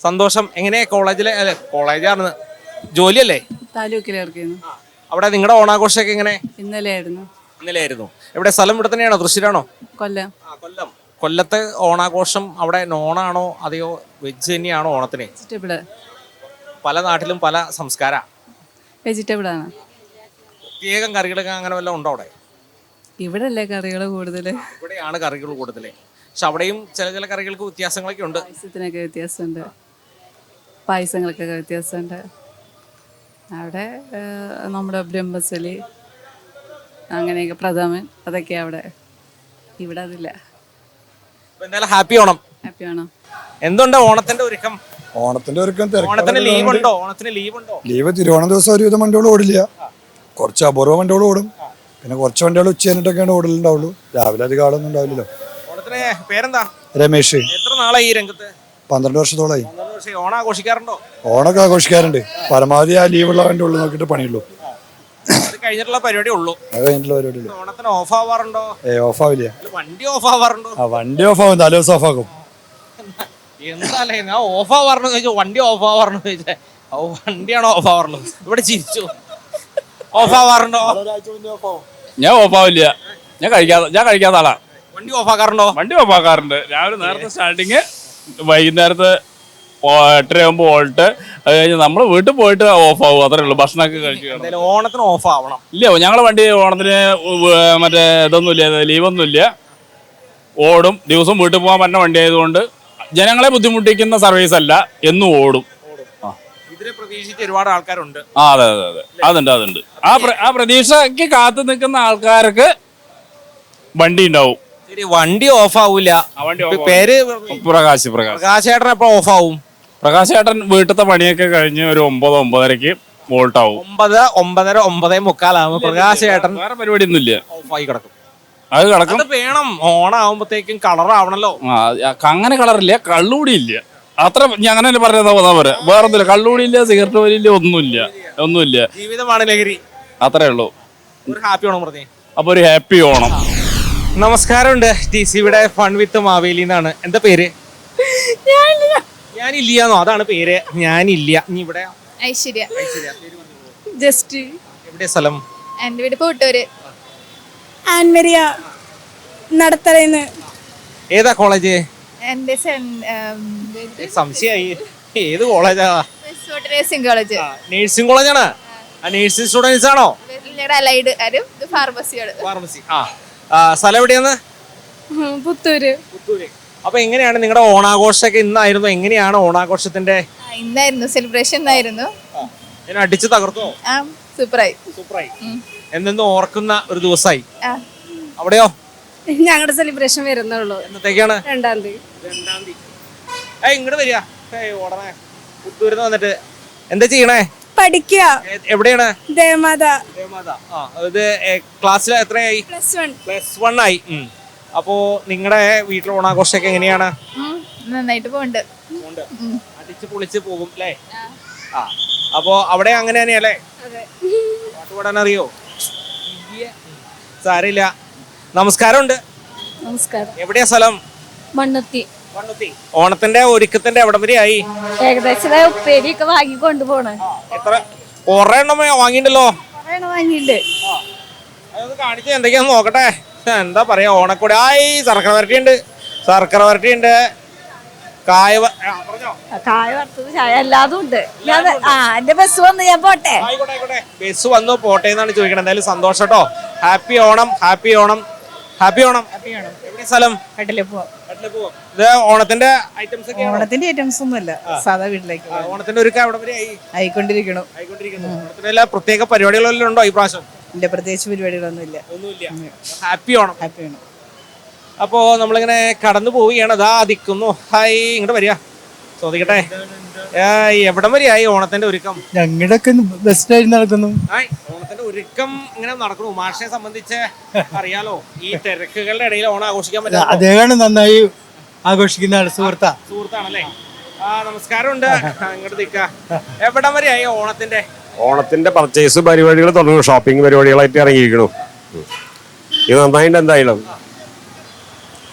സന്തോഷം. എങ്ങനെ കോളേജാണ്? ജോലിയല്ലേ? താലൂക്കിൽ ഇറക്കിയിരുന്നു. അവിടെ നിങ്ങളുടെ ഓണാഘോഷമൊക്കെ എങ്ങനെ? ഇന്നലെ ആയിരുന്നു. എവിടെ സ്ഥലം? ഇവിടെ തന്നെയാണോ? തൃശ്ശൂരാണോ? കൊല്ലം. കൊല്ലം. കൊല്ലത്തെ ഓണാഘോഷം അവിടെ നോണാണോ അതെയോ വെജ് തന്നെയാണോ ഓണത്തിന്? വെജിറ്റബിള്. പല നാട്ടിലും പല സംസ്കാര. വെജിറ്റബിൾ ആണ്. പ്രത്യേകം കറികളൊക്കെ അങ്ങനെ വല്ലതും ഉണ്ടോ അവിടെ? ഇവിടെ അല്ലേ കറികൾ കൂടുതൽ. ഇവിടെയാണ് കറികൾ കൂടുതൽ. പക്ഷെ അവിടെയും ചില കറികൾക്ക് വ്യത്യാസങ്ങളൊക്കെ ഉണ്ട്. പായസത്തിനൊക്കെ വ്യത്യാസമുണ്ട്. പായസങ്ങൾക്കൊക്കെ വ്യത്യാസമുണ്ട്. അവിടെ നമ്മുടെ ബ്രഹ്മസലി അങ്ങനെയൊക്കെ പ്രഥമൻ അതൊക്കെയാണ് അവിടെ. ഇവിടെ അതില്ല. എന്തായാലും ഹാപ്പി ഓണം. എന്തുണ്ട് ഓണത്തിന്റെ ഒരുക്കം? ഓണത്തിന്റെ ഒരുക്കം ഓണത്തിന് ലീവ് ഉണ്ടോ? ലീവ് തിരുവോണം ദിവസം ഒരുവിധം വണ്ടികൾ ഓടില്ല. കുറച്ച് അപൂർവ വണ്ടികൾ ഓടും. പിന്നെ കുറച്ച് വണ്ടികൾ ഉച്ച കഴിഞ്ഞിട്ടൊക്കെയാണ് ഓടലുണ്ടാവുള്ളൂ. രാവിലെ അധികം ആളൊന്നും ഉണ്ടാവില്ലല്ലോ. ഓണത്തിന് പേരെന്താ? രമേശ്. എത്ര നാളായി ഈ രംഗത്ത്? 12 വർഷത്തോളായി. ഓണം ആഘോഷിക്കാറുണ്ടോ? ഓണൊക്കെ ആഘോഷിക്കാറുണ്ട്. പരമാവധി ആ ലീവുള്ള വണ്ടി ഉള്ളു നോക്കിയിട്ട് പണിയുള്ളൂ. അത് കഴിഞ്ഞിട്ടുള്ള പരിപാടി ഉള്ളൂ. അത് കഴിഞ്ഞിട്ടുള്ള പരിപാടി ഇല്ല. ഓണത്തിന് ഓഫ് ആവാറുണ്ടോ? ഓഫ് ആവില്ല. വണ്ടി ഓഫ് ആവാറുണ്ടോ? വണ്ടി ഓഫ് ആവും. തലേദിവസം ഓഫ് ആക്കും. എന്താല്ലേ ഞാൻ ഓഫ് ആവാറെന്ന് ചോദിച്ചു. വണ്ടി ഓഫ് ആവാറെന്ന് ചോദിച്ചേ. വണ്ടിയാണോ ഓഫ് ആവാറുള്ളത്? ഇവിടെ ചിരിച്ചു. ഓഫ് ആവാറുണ്ടോ? ഞാൻ ഓഫ് ആവില്ല. ഞാൻ കഴിക്കാത്ത ആളാ. വണ്ടി ഓഫ് ആക്കാറുണ്ടോ? വണ്ടി ഓഫ് ആക്കാറുണ്ട്. രാവിലെ നേരത്തെ സ്റ്റാർട്ടിങ്, വൈകുന്നേരത്ത് 8:30 ആകുമ്പോൾ ഓൾട്ട്. അത് കഴിഞ്ഞ് നമ്മൾ വീട്ടിൽ പോയിട്ട് ഓഫ് ആവും. അത്രേ ഉള്ളൂ. ഭക്ഷണമൊക്കെ കഴിച്ചു. ഓണത്തിന് ഓഫ് ആവണം. ഇല്ല, ഞങ്ങളെ വണ്ടി ഓണത്തിന് മറ്റേ ഇതൊന്നുമില്ല, ലീവൊന്നുമില്ല. ഓടും. ദിവസം വീട്ടിൽ പോകാൻ പറ്റുന്ന വണ്ടി ആയതുകൊണ്ട് ജനങ്ങളെ ബുദ്ധിമുട്ടിക്കുന്ന സർവീസ് അല്ല, എന്നും ഓടും. ഇതിനെ പ്രതീക്ഷിച്ച് ഒരുപാട് ആൾക്കാരുണ്ട്. അതെ. അതുണ്ട്. ആ പ്രതീക്ഷയ്ക്ക് കാത്തു നിൽക്കുന്ന ആൾക്കാർക്ക് വണ്ടി ഉണ്ടാവും. ശരി, വണ്ടി ഓഫ് ആവൂല. പേര് പ്രകാശേട്ടൻ എപ്പോ ഓഫ് ആവും? പ്രകാശേട്ടൻ വീട്ടിലത്തെ പണിയൊക്കെ കഴിഞ്ഞ് ഒരു 9-9:30 വോൾട്ടാവും. 9-9:45 പ്രകാശേട്ടൻ വേറെ പരിപാടിയൊന്നും ഇല്ല. ഓഫായി കിടക്കും. അത് കിടക്കും. വേണം. ഓണം ആവുമ്പത്തേക്കും കളർ ആവണല്ലോ. അങ്ങനെ കളറില്ല, കള്ളുകൂടി ഇല്ല. അത്ര അങ്ങനെ പറഞ്ഞാ പോരാ. വേറൊന്നുമില്ല. കള്ളുകൂടി ഇല്ല, സിഗരറ്റ് വലിയ ഒന്നുമില്ല. ജീവിതമാണ് ലഹരി. അത്രേ ഉള്ളൂ. ഒരു ഹാപ്പി ഓണം പറഞ്ഞേ. അപ്പൊ ഒരു ഹാപ്പി ഓണം. നമസ്കാരമുണ്ട്. TCയുടെ ഫൺ വിത്ത് മാവേലി എന്നാണ്. എന്താ പേര്? ഞാനില്ലാന്നോ? അതാണ് പേര്. ഞാനില്ല. നീ ഇവിടെ? ഐശ്വര്യ. ജസ്റ്റ്. എവിടെ സ്ഥലം? എൻ്റെ വീട് കോട്ടൂര്. ആൻമരിയ നടത്തറയിന്ന്. ഏതാ കോളേജ്? എൻ്റെ സംശയായി. ഏത് കോളേജാ? Nursing college. നഴ്സിംഗ് കോളേജാണ്. നഴ്സിംഗ് സ്റ്റുഡൻസ് ആണോ? അലൈഡ് ഫാർമസിയോട്. ഫാർമസി. സ്ഥലം എവിടെയാന്ന്? പുത്തൂര്. അപ്പൊ എങ്ങനെയാണ് നിങ്ങളുടെ ഓണാഘോഷമൊക്കെ? ഇന്നായിരുന്നു. എങ്ങനെയാണ് ഓണാഘോഷത്തിന്റെ? ഇന്നായിരുന്നു സെലിബ്രേഷൻ. ഇന്നായിരുന്നു. അടിച്ചു തകർത്തോ? സൂപ്പറായി. എന്നെന്നും ഓർക്കുന്ന ഒരു ദിവസമായി. അവിടെയോ? ഞങ്ങളുടെ സെലിബ്രേഷൻ വരുന്നുള്ളൂ. എന്നത്തേക്കാണ്? 2-ാം തീയതി. ഇങ്ങോട്ട് വരിക. ഉടനെ പുത്തൂരിന്ന് വന്നിട്ട് എന്താ ചെയ്യണേ? പഠിക്കുക. എവിടെയാണ്? ദേവമാത. ഇത് ക്ലാസ്സിൽ എത്രയായി? +1 ആയി. അപ്പോ നിങ്ങളുടെ വീട്ടിലെ ഓണാഘോഷമൊക്കെ എങ്ങനെയാണ്? നന്നായിട്ട് പോണ്ട്. അടിച്ച് പൊളിച്ച് പോകും അല്ലേ? അപ്പോ അവിടെ അങ്ങനെ തന്നെയല്ലേ? പാട്ട് പാടാൻ അറിയോ? സാരില്ല. നമസ്കാരമുണ്ട്. നമസ്കാരം. എവിടെയാ സ്ഥലം? മണ്ണുത്തി. ഓണത്തിന്റെ ഒരുക്കത്തിന്റെ എവിടം വരെ ആയി? ഏകദേശം ഉപ്പേരിയൊക്കെ വാങ്ങി കൊണ്ടുപോണേ. എത്ര കൊറേ എണ്ണമേ വാങ്ങിണ്ടല്ലോ? വാങ്ങിണ്ട്. അതൊന്ന് കാണിച്ച് എന്തൊക്കെയാന്ന് നോക്കട്ടെ. എന്താ പറയാ, ഓണക്കൂടെ ആയി. ശർക്കര വരട്ടി ഉണ്ട്, കായ വറുത്തത്, ചായ എല്ലാതും ഉണ്ട്. എന്റെ ബസ് വന്ന് ഞാൻ പോട്ടെ. ആയിക്കോട്ടെ. ബസ് വന്നു പോട്ടെ എന്നാണ് ചോദിക്കണത്. എന്തായാലും സന്തോഷം കേട്ടോ. ഹാപ്പി ഓണം. എവിടെ സ്ഥലം? ഇത് ഓണത്തിന്റെ ഐറ്റംസ് ഒക്കെ? ഓണത്തിന്റെ ഐറ്റംസ് ഒന്നുമല്ല, സാധാ വീട്ടിലേക്ക്. ഓണത്തിന്റെ ഒരുക്കം എവിടെ വരെ ആയിക്കൊണ്ടിരിക്കണു. ഓണത്തിന് എല്ലാ പ്രത്യേക പരിപാടികളെല്ലാം ഉണ്ടോ ഈ പ്രാവശ്യം? ഇല്ല, പ്രത്യേകിച്ച് പരിപാടികളൊന്നുമില്ല. ഹാപ്പി ഓണം. അപ്പോ നമ്മളിങ്ങനെ കടന്നു പോവുകയാണ്. അതാ ദിക്കുന്നു. ഹായ്, ഇങ്ങോട്ട് വരിക. ചോദിക്കട്ടെ, എവിടം വരെയായി ഓണത്തിന്റെ ഒരുക്കം? ഞങ്ങളുടെയൊക്കെ ബെസ്റ്റായിട്ട് നടക്കുന്നു. ഓണത്തിന്റെ ഒരുക്കം ഇങ്ങനെ നടക്കണു. മാഷിനെ സംബന്ധിച്ച് അറിയാലോ, ഈ തിരക്കുകളുടെ ഇടയിൽ ഓണം ആഘോഷിക്കാൻ പറ്റില്ല. അദ്ദേഹമാണ് നന്നായി ആഘോഷിക്കുന്ന സുഹൃത്താണല്ലേ? നമസ്കാരമുണ്ട്. ഇങ്ങോട്ട് നിൽക്ക. എവിടം വരെയായി ഓണത്തിന്റെ പർച്ചേസ് പരിപാടികൾ തുടങ്ങും. ഷോപ്പിംഗ് പരിപാടികളായിട്ട് ഇറങ്ങിയിരിക്കണു. ഇത് നന്നായിട്ട് എന്തായാലും.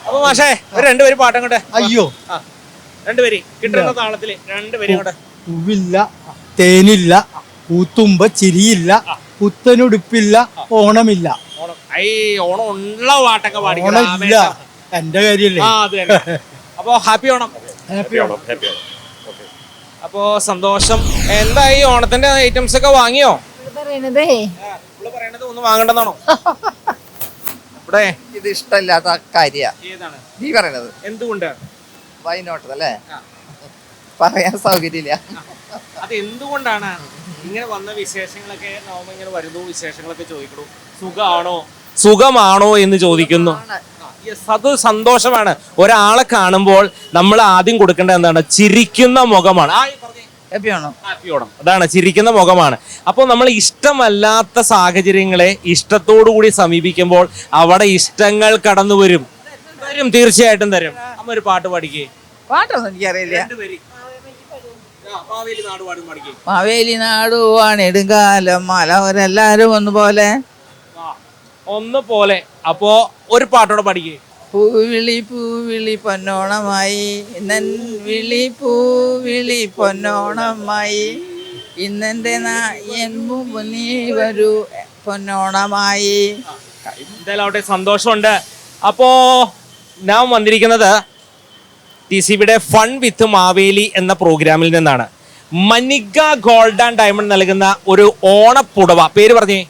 അപ്പൊ മാഷേ, ഒരു 2 വരി പാട്ടം കൊണ്ട്. അയ്യോ, 2 വരി കിട്ടുന്ന താളത്തില് 2 വരി കൊണ്ട്. പൂവില്ല, തേനില്ല, പൂത്തുമ്പ ചിരിയില്ല, പുത്തനുടുപ്പില്ല, ഓണമില്ല. ഓണം ഉള്ള പാട്ടൊക്കെ പാടി. ഓണമില്ല, എന്റെ കാര്യല്ലേ. അപ്പൊ ഹാപ്പി ഓണം. അപ്പോ സന്തോഷം. എന്താ ഈ ഓണത്തിന്റെ ഐറ്റംസ് ഒക്കെ വാങ്ങിയോ? പറയണത് ഒന്നും വാങ്ങണ്ടെന്നാണോ? ഇവിടെ ഇത് ഇഷ്ടമില്ലാത്ത കാര്യ. ഏതാണ് നീ പറയണത്? എന്തുകൊണ്ട്? വൈനോട്ടല്ലേ, പറയാൻ സൗകര്യമില്ല. അത് എന്തുകൊണ്ടാണ് ഇങ്ങനെ വന്ന വിശേഷങ്ങളൊക്കെ നാം ഇങ്ങനെ വരുന്നു, വിശേഷങ്ങളൊക്കെ ചോദിക്കണു. സുഖമാണോ എന്ന് ചോദിക്കുന്നു. അത് സന്തോഷമാണ്. ഒരാളെ കാണുമ്പോൾ നമ്മൾ ആദ്യം കൊടുക്കേണ്ടത് എന്താണ്? ചിരിക്കുന്ന മുഖമാണ്. ഹാപ്പി ഓണം. അതാണ്, ചിരിക്കുന്ന മുഖമാണ്. അപ്പോൾ നമ്മൾ ഇഷ്ടമല്ലാത്ത സാഹചര്യങ്ങളെ ഇഷ്ടത്തോടുകൂടി സമീപിക്കുമ്പോൾ അവിടെ ഇഷ്ടങ്ങൾ കടന്നു വരും. തീർച്ചയായിട്ടും തരും. അമ്മ ഒരു പാട്ട് പാടിക്കേ. പാട്ടൊന്നും എനിക്കറിയില്ല. മാവേലി നാടുവാണ് നെടുങ്കാലം മലവരെല്ലാരും ഒന്നുപോലെ. അപ്പോ ഒരു പാട്ടോടെ പാടിക്കേ. പൂവിളി പൂവിളി പൊന്നോണമായി വിളി പൂവിളി പൊന്നോണമായി ഇന്നെന്റെ നീ വരൂ പൊന്നോണമായി. എന്തായാലും സന്തോഷമുണ്ട്. അപ്പോ ഞാൻ വന്നിരിക്കുന്നത് TCBയുടെ ഫൺ വിത്ത് മാവേലി എന്ന പ്രോഗ്രാമിൽ നിന്നാണ്. മനിക ഗോൾഡ് ആൻഡ് ഡയമണ്ട് നൽകുന്ന ഒരു ഓണപ്പുടവ. പേര് പറഞ്ഞേ.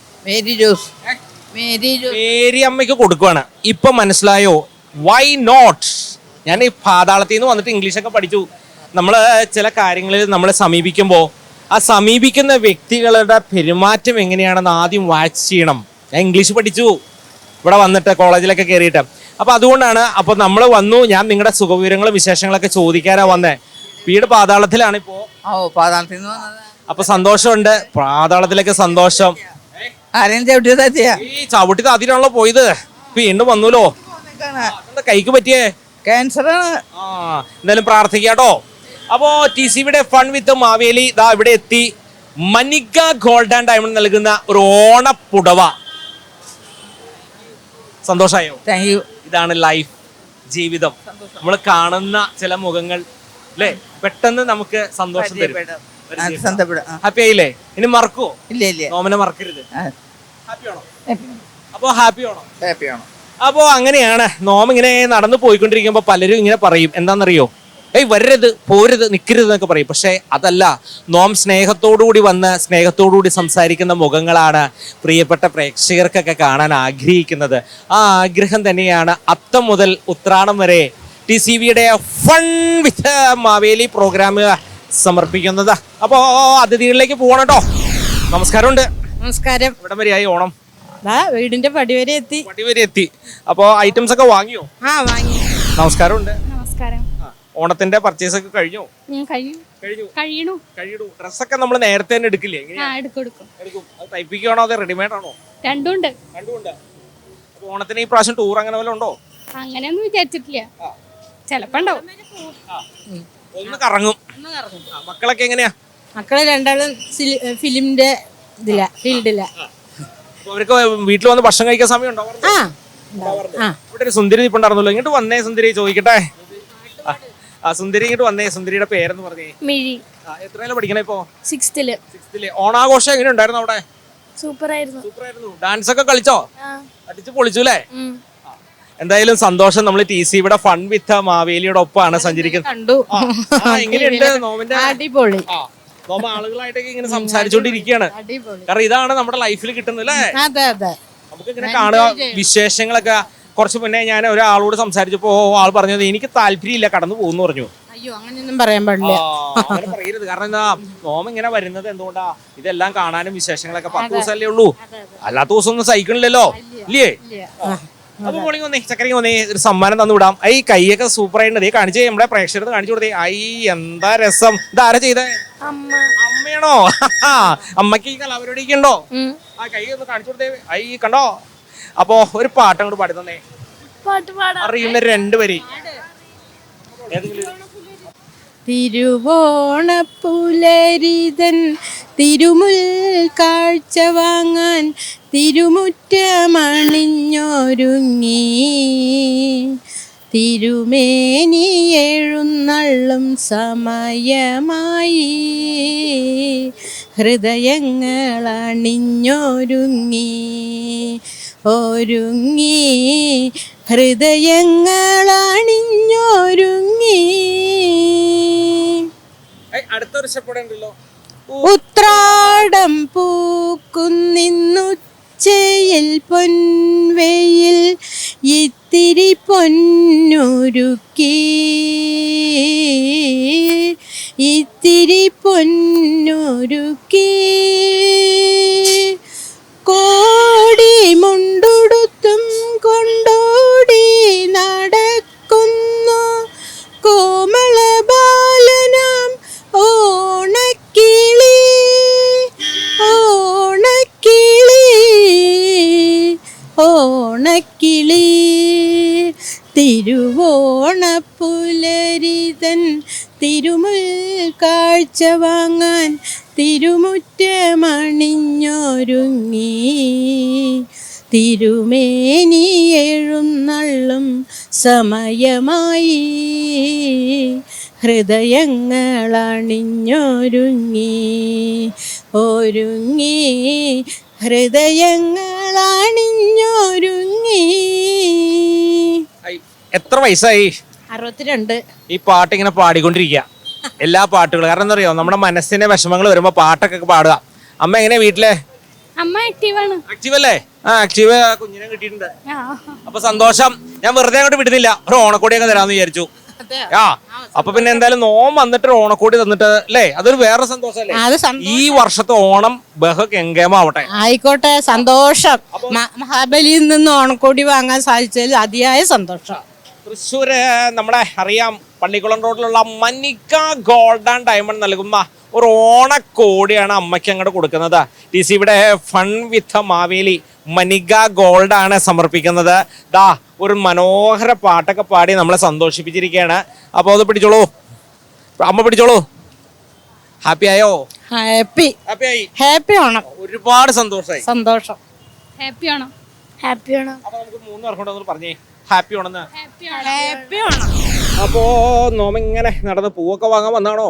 മേരി അമ്മയ്ക്ക് കൊടുക്കുവാണ്. ഇപ്പൊ മനസ്സിലായോ? Why not? ഞാൻ ഈ പാതാളത്തിൽ നിന്ന് വന്നിട്ട് ഇംഗ്ലീഷൊക്കെ പഠിച്ചു. നമ്മൾ ചില കാര്യങ്ങളിൽ നമ്മൾ സമീപിക്കുമ്പോൾ ആ സമീപിക്കുന്ന വ്യക്തികളുടെ പെരുമാറ്റം എങ്ങനെയാണെന്ന് ആദ്യം വാച്ച് ചെയ്യണം. ഞാൻ ഇംഗ്ലീഷ് പഠിച്ചു ഇവിടെ വന്നിട്ട്, കോളേജിലൊക്കെ കയറിയിട്ട്. അപ്പൊ അതുകൊണ്ടാണ്. അപ്പൊ നമ്മൾ വന്നു, ഞാൻ നിങ്ങളുടെ സുഖവിവരങ്ങളും വിശേഷങ്ങളൊക്കെ ചോദിക്കാനാ വന്നേ. വീട് പാതാളത്തിലാണ് ഇപ്പോ. പാതാളത്തിൽ. അപ്പൊ സന്തോഷമുണ്ട്. പാതാളത്തിലൊക്കെ സന്തോഷം. ഈ ചവിട്ടി താത്തിട്ടാണല്ലോ പോയത്, വീണ്ടും വന്നൂലോ. എന്താ കൈക്ക് പറ്റിയേ? ക്യാൻസർ. എന്തായാലും പ്രാർത്ഥിക്കാട്ടോ. അപ്പോ TCBയുടെ ഫൺ വിത്ത് മാവേലി ദാ ഇവിടെ എത്തി. മനിക ഗോൾഡ് ആൻഡ് ഡയമണ്ട് നൽകുന്ന ഒരു ഓണപ്പുടവ. സന്തോഷായോ? Thank you. ഇതാണ് ലൈഫ്, ജീവിതം. നമ്മൾ കാണുന്ന ചില മുഖങ്ങൾ അല്ലേ, പെട്ടെന്ന് നമുക്ക് സന്തോഷം തരും. ഹാപ്പി ആയില്ലേ? ഇനി മറക്കുവോ? ഇല്ല. നോമനെ മറക്കരുത്. ഹാപ്പി ആണോ? അപ്പോ ഹാപ്പി ആണോ? അപ്പോ അങ്ങനെയാണ്. നോം ഇങ്ങനെ നടന്നു പോയിക്കൊണ്ടിരിക്കുമ്പോ പലരും ഇങ്ങനെ പറയും, എന്താണെന്നറിയോ? വരരുത്, പോരുത്, നിൽക്കരുത് എന്നൊക്കെ പറയും. പക്ഷെ അതല്ല, നോം സ്നേഹത്തോടുകൂടി വന്ന് സ്നേഹത്തോടുകൂടി സംസാരിക്കുന്ന മുഖങ്ങളാണ് പ്രിയപ്പെട്ട പ്രേക്ഷകർക്കൊക്കെ കാണാൻ ആഗ്രഹിക്കുന്നത്. ആ ആഗ്രഹം തന്നെയാണ് അത്തം മുതൽ ഉത്രാടം വരെ TCBയുടെ ഫൺ വിത്ത് മാവേലി പ്രോഗ്രാം സമർപ്പിക്കുന്നത്. അപ്പോ അതിഥികളിലേക്ക് പോകണം കേട്ടോ. നമസ്കാരമുണ്ട്. നമസ്കാരം. ഇവിടം വരെയായി ഓണം? വീടിന്റെ പടി വരെ എത്തി. അപ്പോ ഐറ്റംസ് ഒക്കെ വാങ്ങിയോ? വാങ്ങി. നമസ്കാരമുണ്ട്. നമസ്കാരം. ഓണത്തിന്റെ പർച്ചേസ് ഒക്കെ കഴിഞ്ഞോ? കഴിയണു. ഡ്രസ്സൊക്കെ നമ്മൾ നേരത്തെ തന്നെ എടുക്കില്ലേ? എടുക്കും. അത് തയ്പ്പിക്കുകയാണോ അതോ റെഡിമെയ്ഡ് ആണോ? രണ്ടുണ്ട്. അപ്പൊ ഓണത്തിന് ഈ പ്രാവശ്യം ടൂർ അങ്ങനെ വല്ലതും ഉണ്ടോ? അങ്ങനെയൊന്നും വിചാരിച്ചിട്ടില്ല. ചെലപ്പോ ഉണ്ടാവും. ഒന്ന് കറങ്ങും. മക്കളൊക്കെ എങ്ങനെയാ? മക്കളെ രണ്ടാളും ഫിലിമിന്റെ ഫീൽഡില്ല. അവർക്ക് വീട്ടിൽ വന്ന് ഭക്ഷണം കഴിക്കാൻ സമയം ഉണ്ടോ? ഇവിടെ ഒരു സുന്ദരി ഇപ്പുണ്ടായിരുന്നല്ലോ, ഇങ്ങോട്ട് വന്നേ സുന്ദരി, ചോദിക്കട്ടെ. സുന്ദരി ഇങ്ങോട്ട് വന്നേ. സുന്ദരിയുടെ പേരെന്ന് പറഞ്ഞേ? മിഴി. എത്രയിലാണ് പഠിക്കണേ ഇപ്പോ? 6th. ഓണാഘോഷം എങ്ങനെ ഉണ്ടായിരുന്നു അവിടെ? സൂപ്പറായിരുന്നു. ഡാൻസ് ഒക്കെ കളിച്ചോ? അടിച്ചു പൊളിച്ചു അല്ലേ? എന്തായാലും സന്തോഷം. നമ്മൾ TC ഇവിടെ ഫൺ വിത്ത് മാവേലിയുടെ ഒപ്പമാണ് സഞ്ചരിക്കുന്നത്. കണ്ടു. എങ്ങനെയുണ്ട് നോമിന്റെ? അടിപൊളി. നോമ ആളുകളായിട്ടൊക്കെ ഇങ്ങനെ സംസാരിച്ചോണ്ടിരിക്കുകയാണ്. കാരണം ഇതാണ് നമ്മുടെ ലൈഫിൽ കിട്ടുന്നത് അല്ലേ? നമുക്ക് ഇങ്ങനെ കാണുക വിശേഷങ്ങളൊക്കെ. കുറച്ച് മുന്നേ ഞാൻ ഒരാളോട് സംസാരിച്ചപ്പോ ആൾ പറഞ്ഞത് എനിക്ക് താല്പര്യമില്ല, കടന്നു പോകുന്നു പറഞ്ഞു. അയ്യോ, അങ്ങനെയൊന്നും പറയാൻ പാടില്ല. അങ്ങനെ പറയരുത്. കാരണം എന്താ, നോമ ഇങ്ങനെ വരുന്നത് എന്തുകൊണ്ടാ? ഇതെല്ലാം കാണാനും വിശേഷങ്ങളൊക്കെ 10 ദിവസമല്ലേ ഉള്ളൂ. അല്ലാത്ത ദിവസം ഒന്നും സഹിക്കണില്ലല്ലോ, ഇല്ലേ? അപ്പൊ മോളിങ് വന്നേ, ചക്കരക്ക് വന്നേ, ഒരു സമ്മാനം തന്നു വിടാം. ഈ കൈയൊക്കെ സൂപ്പർ ആയിട്ട് കാണിച്ചേ, നമ്മുടെ പ്രേക്ഷകർക്ക് കാണിച്ചു കൊടുത്തേ. എന്താ രസം. ഇതാരാ ചെയ്തേ? അമ്മയാണോ? അമ്മക്ക് ഈ കലാപരിപാടിയൊക്കെ ഉണ്ടോ? ആ കൈ ഒന്ന് കാണിച്ചു കൊടുത്തേ. കണ്ടോ? അപ്പൊ ഒരു പാട്ട് അങ്ങോട്ട് പാടി തന്നേ. അറിയുന്ന 2 വരി. തിരുവോണപ്പുലരിതൻ തിരുമുൽ കാഴ്ച വാങ്ങാൻ തിരുമുറ്റമണിഞ്ഞൊരുങ്ങി തിരുമേനി എഴുന്നള്ളും സമയമായി ഹൃദയങ്ങൾ അണിഞ്ഞൊരുങ്ങി ഹൃദയങ്ങൾ അണിഞ്ഞൊരുങ്ങി. അടുത്തൊരു സ്റ്റെപ്പ് ഉണ്ടല്ലോ. ഉത്രാടം പൂക്കുന്നിന്നുച്ചയിൽ പൊൻവെയിൽ ഇത്തിരി പൊന്നുരുക്കി കോടി മുണ്ടുടുത്തും കൊണ്ടോടി നടക്കുന്നു കോമള ബാലനാം ഓണക്കിളി തിരുവോണപ്പുലരിതൻ തിരുമുൽ കാഴ്ച വാങ്ങാൻ തിരുമുറ്റമണിഞ്ഞൊരുങ്ങി തിരുമേനി എഴുന്നള്ളും സമയമായി ഹൃദയങ്ങൾ അണിഞ്ഞൊരുങ്ങി ഹൃദയങ്ങൾ അണിഞ്ഞൊരുങ്ങി. എത്ര വയസ്സായി? 62. ഈ പാട്ട് ഇങ്ങനെ പാടിക്കൊണ്ടിരിക്കുക, എല്ലാ പാട്ടുകളും. കാരണം എന്താ അറിയോ, നമ്മുടെ മനസ്സിന്റെ വിഷമങ്ങൾ വരുമ്പോ പാട്ടൊക്കെ പാടുക. അമ്മ എങ്ങനെയാ വീട്ടിലെ? അമ്മ ആക്റ്റീവാണ്. ആക്റ്റീവ് അല്ലേ? ആക്റ്റീവ് കുഞ്ഞിനെ കിട്ടിയിട്ടുണ്ട്. അപ്പൊ സന്തോഷം. ഞാൻ വെറുതെ അങ്ങോട്ട് വിടുന്നില്ല, ഒരു ഓണക്കോടിയൊക്കെ തരാമെന്ന് വിചാരിച്ചു. അപ്പൊ പിന്നെ എന്തായാലും നോം വന്നിട്ട് ഓണക്കോടി തന്നിട്ട് അല്ലേ, അതൊരു വേറെ സന്തോഷല്ലേ. ഈ വർഷത്തെ ഓണം ബഹുകെങ്കേമാവട്ടെ. ആയിക്കോട്ടെ, സന്തോഷം. മഹാബലിയിൽ നിന്ന് ഓണക്കോടി വാങ്ങാൻ സാധിച്ചതിൽ അതിയായ സന്തോഷം. തൃശ്ശൂര് നമ്മുടെ അറിയാം, പള്ളിക്കുളം റോഡിലുള്ള മനിക ഗോൾഡ് ആൻഡ് ഡയമണ്ട് നൽകുന്ന ഒരു ഓണക്കോടിയാണ് അമ്മയ്ക്ക് അങ്ങോട്ട് കൊടുക്കുന്നത്. TC ഇവിടെ fun with Maveli Manika gold ആണ് സമർപ്പിക്കുന്നത്. ദാ ഒരു മനോഹര പാട്ടൊക്കെ പാടി നമ്മളെ സന്തോഷിപ്പിച്ചിരിക്കുകയാണ്. അപ്പോൾ അത് പിടിച്ചോളൂ, അമ്മ പിടിച്ചോളൂ. ഹാപ്പി ആയോ? ഹാപ്പി ഓണം. ഒരുപാട് സന്തോഷമായി. സന്തോഷം. ഹാപ്പി ഓണം. അപ്പൊ നമുക്ക് 3 പേർക്കൂടെ പറഞ്ഞേ ഹാപ്പി ഓണം. അപ്പോ നോമ ഇങ്ങനെ നടന്ന് പൂവൊക്കെ വാങ്ങാൻ വന്നാണോ?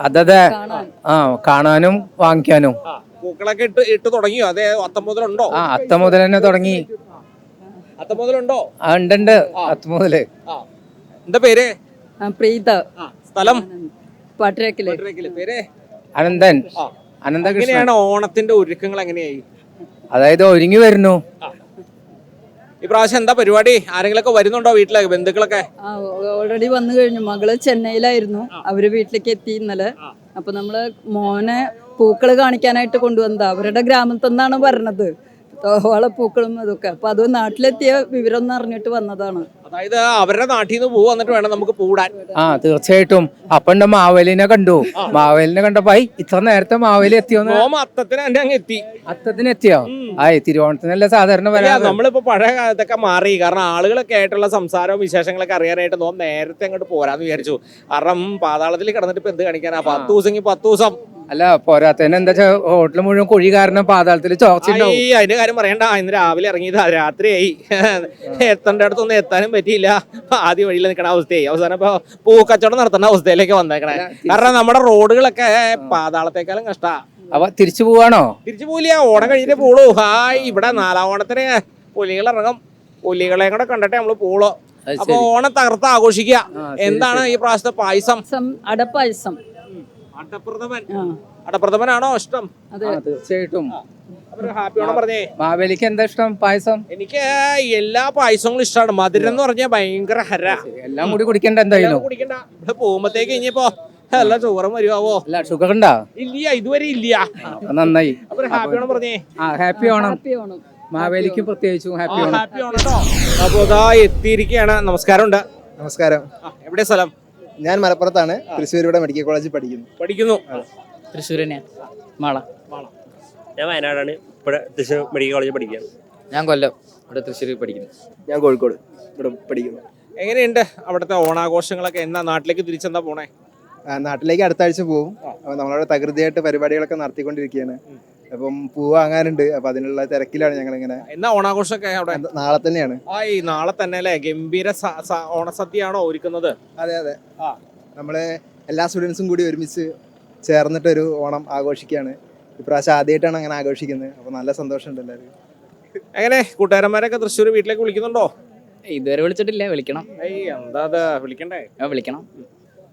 അതെ, കാണാനും വാങ്ങിക്കാനും. പൂക്കളൊക്കെ ഇട്ട് തുടങ്ങിയോ? അതെ, അത്തം മുതലുണ്ടോ? അത്തം മുതൽ തന്നെ തുടങ്ങി. അത്തം മുതലുണ്ടോ? ഉണ്ട്, അത്തം മുതല്. എന്താ പേര്? പ്രീത. സ്ഥലം? പാട്ടരക്കില്. പേര്? അനന്തൻ. അനന്തകൃഷ്ണൻ. എങ്ങനെയാണ് ഓണത്തിന്റെ ഒരുക്കങ്ങൾ എങ്ങനെയായി? അതായത് ഒരുങ്ങി വരുന്നു. ഈ പ്രാവശ്യം എന്താ പരിപാടി? ആരെങ്കിലൊക്കെ വരുന്നുണ്ടോ വീട്ടിലെ ബന്ധുക്കളൊക്കെ? ഓൾറെഡി വന്നു കഴിഞ്ഞു. മകള് ചെന്നൈയിലായിരുന്നു, അവര് വീട്ടിലേക്ക് എത്തി ഇന്നലെ. അപ്പൊ നമ്മള് മോനെ പൂക്കള് കാണിക്കാനായിട്ട് കൊണ്ടുവന്നതാ. അവരുടെ ഗ്രാമത്തിൽ നിന്നാണ് പറഞ്ഞത്. ഓളപ്പൂക്കളും അതൊക്കെ അപ്പൊ അത് നാട്ടിലെത്തിയ വിവരം എന്ന് അറിഞ്ഞിട്ട് വന്നതാണ്. അതായത് അവരുടെ നാട്ടിൽ നിന്ന് പോകും, എന്നിട്ട് വേണം നമുക്ക് പൂടാൻ. തീർച്ചയായിട്ടും. അപ്പണ്ട് മാവേലിനെ കണ്ടു. മാവേലിനെ കണ്ടപ്പോ ഇത്ര നേരത്തെ മാവേലി എത്തിയോന്ന്. നോമ അത്തത്തിന് തന്നെ അങ്ങ് എത്തി. അത്തത്തിന് എത്തിയോ? തിരുവോണത്തിനല്ല സാധാരണ വരാ. നമ്മളിപ്പോ പഴയ കാലത്തൊക്കെ മാറി, കാരണം ആളുകളൊക്കെ ആയിട്ടുള്ള സംസാരവും വിശേഷങ്ങളൊക്കെ അറിയാനായിട്ട് നോം നേരത്തെ അങ്ങോട്ട് പോരാന്ന് വിചാരിച്ചു. കാരണം പാതാളത്തിൽ കിടന്നിട്ട് ഇപ്പൊ എന്ത് കാണിക്കാനാ? 10 ദിവസം 10 ദിവസം. അല്ല, പോരാത്തന്നെ എന്താ വെച്ചാൽ ഹോട്ടൽ മുഴുവൻ കുഴി കാരണം പാതാളത്തിൽ ചോർച്ചയുണ്ടാവും. അതിന്റെ കാര്യം പറയണ്ട. ഇന്ന് രാവിലെ ഇറങ്ങിയതാ, രാത്രിയായി. എത്തേണ്ട അടുത്തൊന്നും എത്താനും പറ്റിയില്ല. ആദ്യ വഴിയിൽ നിൽക്കണ അവസ്ഥയായി. അവസാനം ഇപ്പൊ പൂക്കച്ചവടം നടത്തുന്ന അവസ്ഥയിലേക്ക് വന്നേക്കണേ. കാരണം നമ്മുടെ റോഡുകളൊക്കെ പാതാളത്തെക്കാളും കഷ്ടാ. അപ്പൊ തിരിച്ചു പോവാണോ? തിരിച്ചു പോവില്ല, ഓണം കഴിഞ്ഞിട്ടേ പോളൂ. ഇവിടെ 4-ാം ഓണത്തിന് പുലികൾ ഇറങ്ങും. പുലികളെ കൂടെ കണ്ടിട്ടേ നമ്മള് പോളൂ. അപ്പൊ ഓണം തകർത്ത് ആഘോഷിക്കുക. എന്താണ് ഈ പ്രാവശ്യത്തെ പായസം? അടപ്പായസം. അടപ്രഥമനാണോ ഇഷ്ടം? തീർച്ചയായിട്ടും. ഹാപ്പി ഓണം പറഞ്ഞേ. മാവേലിക്ക് എന്താ ഇഷ്ടം? പായസം. എനിക്ക് എല്ലാ പായസങ്ങളും ഇഷ്ടമാണ്. മധുരം എന്ന് പറഞ്ഞാൽ ഭയങ്കര ഹര. എല്ലാം കൂടി കുടിക്കണ്ട എന്തായാലും. കുടിക്കണ്ട. ഇവിടെ പോകുമ്പത്തേക്ക് ഇനിയിപ്പോ എല്ലാ ഷുഗറും വരുവോ? ഷുഗർ ഉണ്ടാ? ഇല്ല, ഇതുവരെ ഇല്ല. നന്നായി. ഹാപ്പി ഓണം പറഞ്ഞേ. ഹാപ്പി ഓണം. മാവേലിക്ക് പ്രത്യേകിച്ചും ഹാപ്പി ഓണം. ഹാപ്പി ഓണം കേട്ടോ. അപ്പൊ ഇതാ എത്തിയിരിക്കുകയാണ്. നമസ്കാരം ഉണ്ട്. നമസ്കാരം. എവിടെ സ്ഥലം? ഞാൻ മലപ്പുറത്താണ്. തൃശ്ശൂർ ഇവിടെ മെഡിക്കൽ കോളേജിൽ പഠിക്കുന്നു. തൃശ്ശൂർ തന്നെയാണ്. മാള. ഞാൻ വയനാടാണ്. ഇവിടെ തൃശ്ശൂർ മെഡിക്കൽ കോളേജിൽ പഠിക്കുകയാണ്. ഞാൻ കൊല്ലം. ഇവിടെ തൃശ്ശൂർ പഠിക്കുന്നു. ഞാൻ കോഴിക്കോട് ഇവിടെ പഠിക്കുന്നു. എങ്ങനെയുണ്ട് അവിടുത്തെ ഓണാഘോഷങ്ങളൊക്കെ? എന്നാ നാട്ടിലേക്ക് തിരിച്ചെന്താ പോണേ? നാട്ടിലേക്ക് അടുത്ത ആഴ്ച പോകും. അപ്പോൾ നമ്മളവിടെ തകൃതിയായിട്ട് പരിപാടികളൊക്കെ നടത്തിക്കൊണ്ടിരിക്കുകയാണ്. അപ്പം പൂ വാങ്ങാനുണ്ട്. അപ്പൊ അതിനുള്ള തിരക്കിലാണ് ഞങ്ങൾ ഇങ്ങനെ. എന്നാ ഓണാഘോഷമൊക്കെ അവിടെ? നാളെ തന്നെയാണ്. നാളെ തന്നെ അല്ലേ? ഗംഭീര ഓണസദ്യയാണോ ഒരുക്കുന്നത്? അതെ അതെ. നമ്മള് എല്ലാ സ്റ്റുഡൻസും കൂടി ഒരുമിച്ച് ചേർന്നിട്ടൊരു ഓണം ആഘോഷിക്കുകയാണ്. ഇപ്രാവശ്യം ആദ്യമായിട്ടാണ് അങ്ങനെ ആഘോഷിക്കുന്നത്. അപ്പൊ നല്ല സന്തോഷമുണ്ട് എല്ലാവരും. എങ്ങനെ കൂട്ടുകാരന്മാരൊക്കെ തൃശ്ശൂർ വീട്ടിലേക്ക് വിളിക്കുന്നുണ്ടോ? ഇതുവരെ വിളിച്ചിട്ടില്ല. വിളിക്കണം. എന്താ വിളിക്കണ്ടേ? വിളിക്കണം.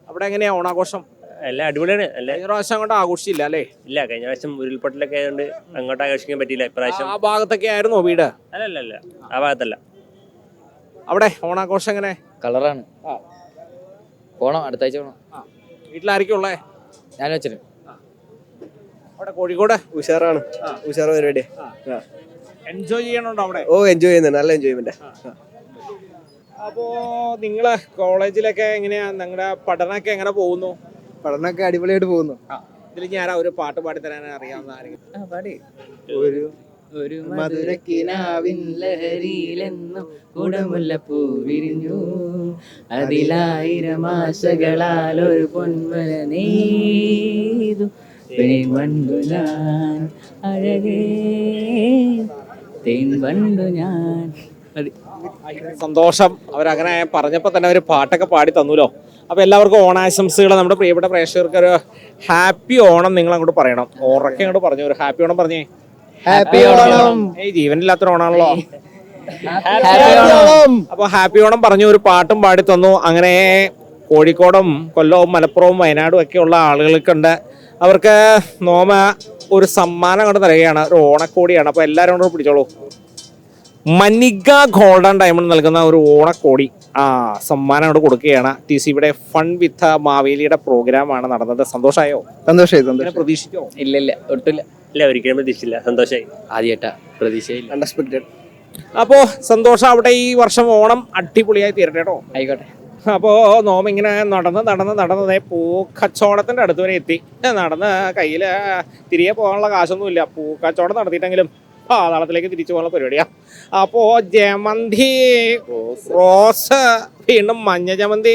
അവിടെ എങ്ങനെയാ ഓണാഘോഷം? എല്ലാം അടിപൊളിയാണ്. കഴിഞ്ഞ പ്രാവശ്യം അങ്ങോട്ട് ആഘോഷിച്ചില്ല അല്ലേ? ഇല്ല, കഴിഞ്ഞ പ്രാവശ്യം ഉരുൾപൊട്ടലൊക്കെ ആയതുകൊണ്ട് അങ്ങോട്ട് ആഘോഷിക്കാൻ പറ്റിയില്ല. ഇപ്രാവശ്യം ആ ഭാഗത്തൊക്കെ ആയിരുന്നോ വീട്? അല്ല, ആ ഭാഗത്തല്ല. അവിടെ ഓണാഘോഷം എങ്ങനെ? കളറാണ്. പോണം, അടുത്ത ആഴ്ച പോണം. വീട്ടിലായിരിക്കും ഉള്ളേ? ഞാൻ വെച്ചിട്ട്. അവിടെ കോഴിക്കോട് ഉഷാറാണ്. ഉഷാർ പരിപാടി. എൻജോയ് ചെയ്യണുണ്ടോ അവിടെ? എൻജോയ് ചെയ്യുന്നുണ്ട്. നല്ല എൻജോയ്മെന്റ്. അപ്പോ നിങ്ങള് കോളേജിലൊക്കെ എങ്ങനെയാ? നിങ്ങളുടെ പഠനമൊക്കെ എങ്ങനെ പോകുന്നു? പഠനമൊക്കെ അടിപൊളിയായിട്ട് പോകുന്നു. ഇതിൽ ഞാൻ ഒരു പാട്ട് പാടി തരാൻ അറിയാവുന്ന ആരെങ്കിലും? ഒരു മധുരക്കിനാവിൻ ലഹരിയിലെന്നും കുടമുല്ലപ്പൂ വിരിഞ്ഞു, അതിലായിരം ആശകളാൽ ഒരു പൊന്മല നെയ്തു, തേൻ വണ്ടു ഞാൻ അഴകേ, തേൻ വണ്ടു ഞാൻ. സന്തോഷം. അവരങ്ങനെ പറഞ്ഞപ്പോൾ തന്നെ അവർ പാട്ടൊക്കെ പാടി തന്നൂലോ. അപ്പോൾ എല്ലാവർക്കും ഓണാശംസകൾ. നമ്മുടെ പ്രിയപ്പെട്ട പ്രേക്ഷകർക്ക് ഒരു ഹാപ്പി ഓണം നിങ്ങൾ അങ്ങോട്ട് പറയണം. ഉറക്കെ അങ്ങോട്ട് പറഞ്ഞു. ഒരു ഹാപ്പി ഓണം പറഞ്ഞേ. ഹാപ്പി ഓണം. ജീവനില്ലാത്തൊരു ഓണാണല്ലോ. അപ്പോൾ ഹാപ്പി ഓണം പറഞ്ഞു, ഒരു പാട്ടും പാടി തന്നു. അങ്ങനെ കോഴിക്കോടും കൊല്ലവും മലപ്പുറവും വയനാടും ഒക്കെ ഉള്ള ആളുകൾക്കുണ്ട്. അവർക്ക് നോമ ഒരു സമ്മാനം കൊണ്ട് തരികയാണ്. ഒരു ഓണക്കോടിയാണ്. അപ്പോൾ എല്ലാവരും കൊണ്ട് പിടിച്ചോളൂ. മനിക ഗോൾഡൻ ഡയമണ്ട് നൽകുന്ന ഒരു ഓണക്കോടി സമ്മാനം അവിടെ കൊടുക്കുകയാണ്. TCBയുടെ ഫൺ വിത്ത് മാവേലിയുടെ പ്രോഗ്രാമാണ് നടന്നത്. സന്തോഷമായോ? സന്തോഷമായി. പ്രതീക്ഷിച്ചോ? ഇല്ല, ഒട്ടില്ല. ഇല്ല, ഒരിക്കലും പ്രതീക്ഷിച്ചില്ല. സന്തോഷമായി. ആദ്യമായിട്ടാ, പ്രതീക്ഷയില്ല. അൺഎക്സ്പെക്ടഡ്. അപ്പോൾ സന്തോഷം. അവിടെ ഈ വർഷം ഓണം അടിപൊളിയായി തീരട്ടെ കേട്ടോ. ആയിക്കോട്ടെ. അപ്പോൾ നോമ ഇങ്ങനെ നടന്നതേ പൂക്കച്ചവടത്തിൻ്റെ അടുത്ത് വരെ എത്തി. നടന്ന് കയ്യിൽ തിരികെ പോകാനുള്ള കാശൊന്നുമില്ല. പൂക്കച്ചവടം നടത്തിയിട്ടെങ്കിലും പാതാളത്തിലേക്ക് തിരിച്ചു പോകുന്ന പരിപാടിയാണ്. അപ്പോൾ ജമന്തി, റോസ്, വീണ്ടും മഞ്ഞ ജമന്തി,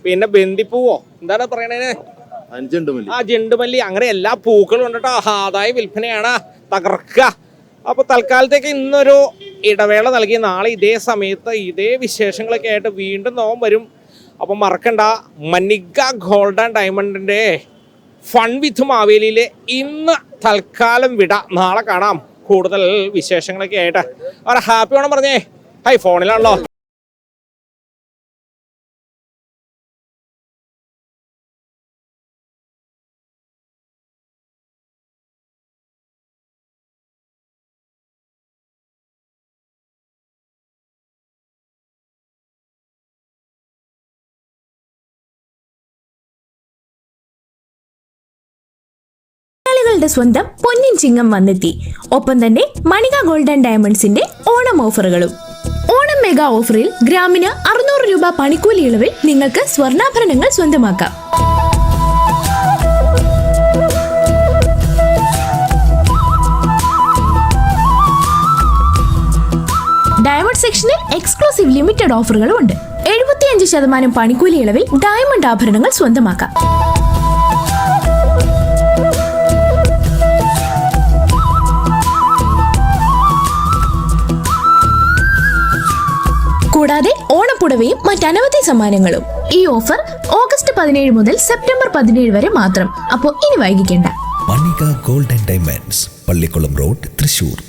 പിന്നെ ബന്ദിപ്പൂവോ എന്താണ് പറയണേ? ജെണ്ടുമല്ലി, അങ്ങനെ എല്ലാ പൂക്കളും ഉണ്ട് കേട്ടോ. ആദായ വിൽപ്പനയാണ്. തകർക്കുക. അപ്പോൾ തൽക്കാലത്തേക്ക് ഇന്നൊരു ഇടവേള നൽകി. നാളെ ഇതേ സമയത്ത് ഇതേ വിശേഷങ്ങളൊക്കെ ആയിട്ട് വീണ്ടും നോം വരും. അപ്പം മറക്കണ്ട, മനിക ഗോൾഡൻ ഡയമണ്ടിൻ്റെ ഫൺ വിത്ത് മാവേലിയിൽ ഇന്ന് തൽക്കാലം വിട. നാളെ കാണാം കൂടുതൽ വിശേഷങ്ങളൊക്കെ ആയിട്ട്. അവരെ ഹാപ്പി ഓണം പറഞ്ഞേ. ഫോണിലാണല്ലോ. നിങ്ങളുടെ സ്വന്തം പൊന്നിൻ ചിങ്ങം വന്നെത്തി. ഒപ്പം തന്നെ മണിക ഗോൾഡൻ ഡയമണ്ട്സിന്റെ ഓണം ഓഫറുകളും. ഓണം മെഗാ ഓഫറിൽ ഗ്രാമിന് 600 രൂപ പണിക്കൂലി ഇളവിൽ നിങ്ങൾക്ക് സ്വർണ്ണാഭരണങ്ങൾ സ്വന്തമാക്കാം. ഡയമണ്ട് സെക്ഷനിൽ എക്സ്ക്ലൂസീവ് ലിമിറ്റഡ് ഓഫറുകളും ഉണ്ട്. 75% പണിക്കൂലി ഇളവിൽ ഡയമണ്ട് ആഭരണങ്ങൾ സ്വന്തമാക്കാം. കൂടാതെ ഓണപ്പുടവയും മറ്റനവധി സമ്മാനങ്ങളും. ഈ ഓഫർ ഓഗസ്റ്റ് 17 മുതൽ സെപ്റ്റംബർ 17 വരെ മാത്രം. അപ്പോൾ ഇനി വൈകിക്കേണ്ട. Manika golden diamonds, Pallikulam road, Thrissur.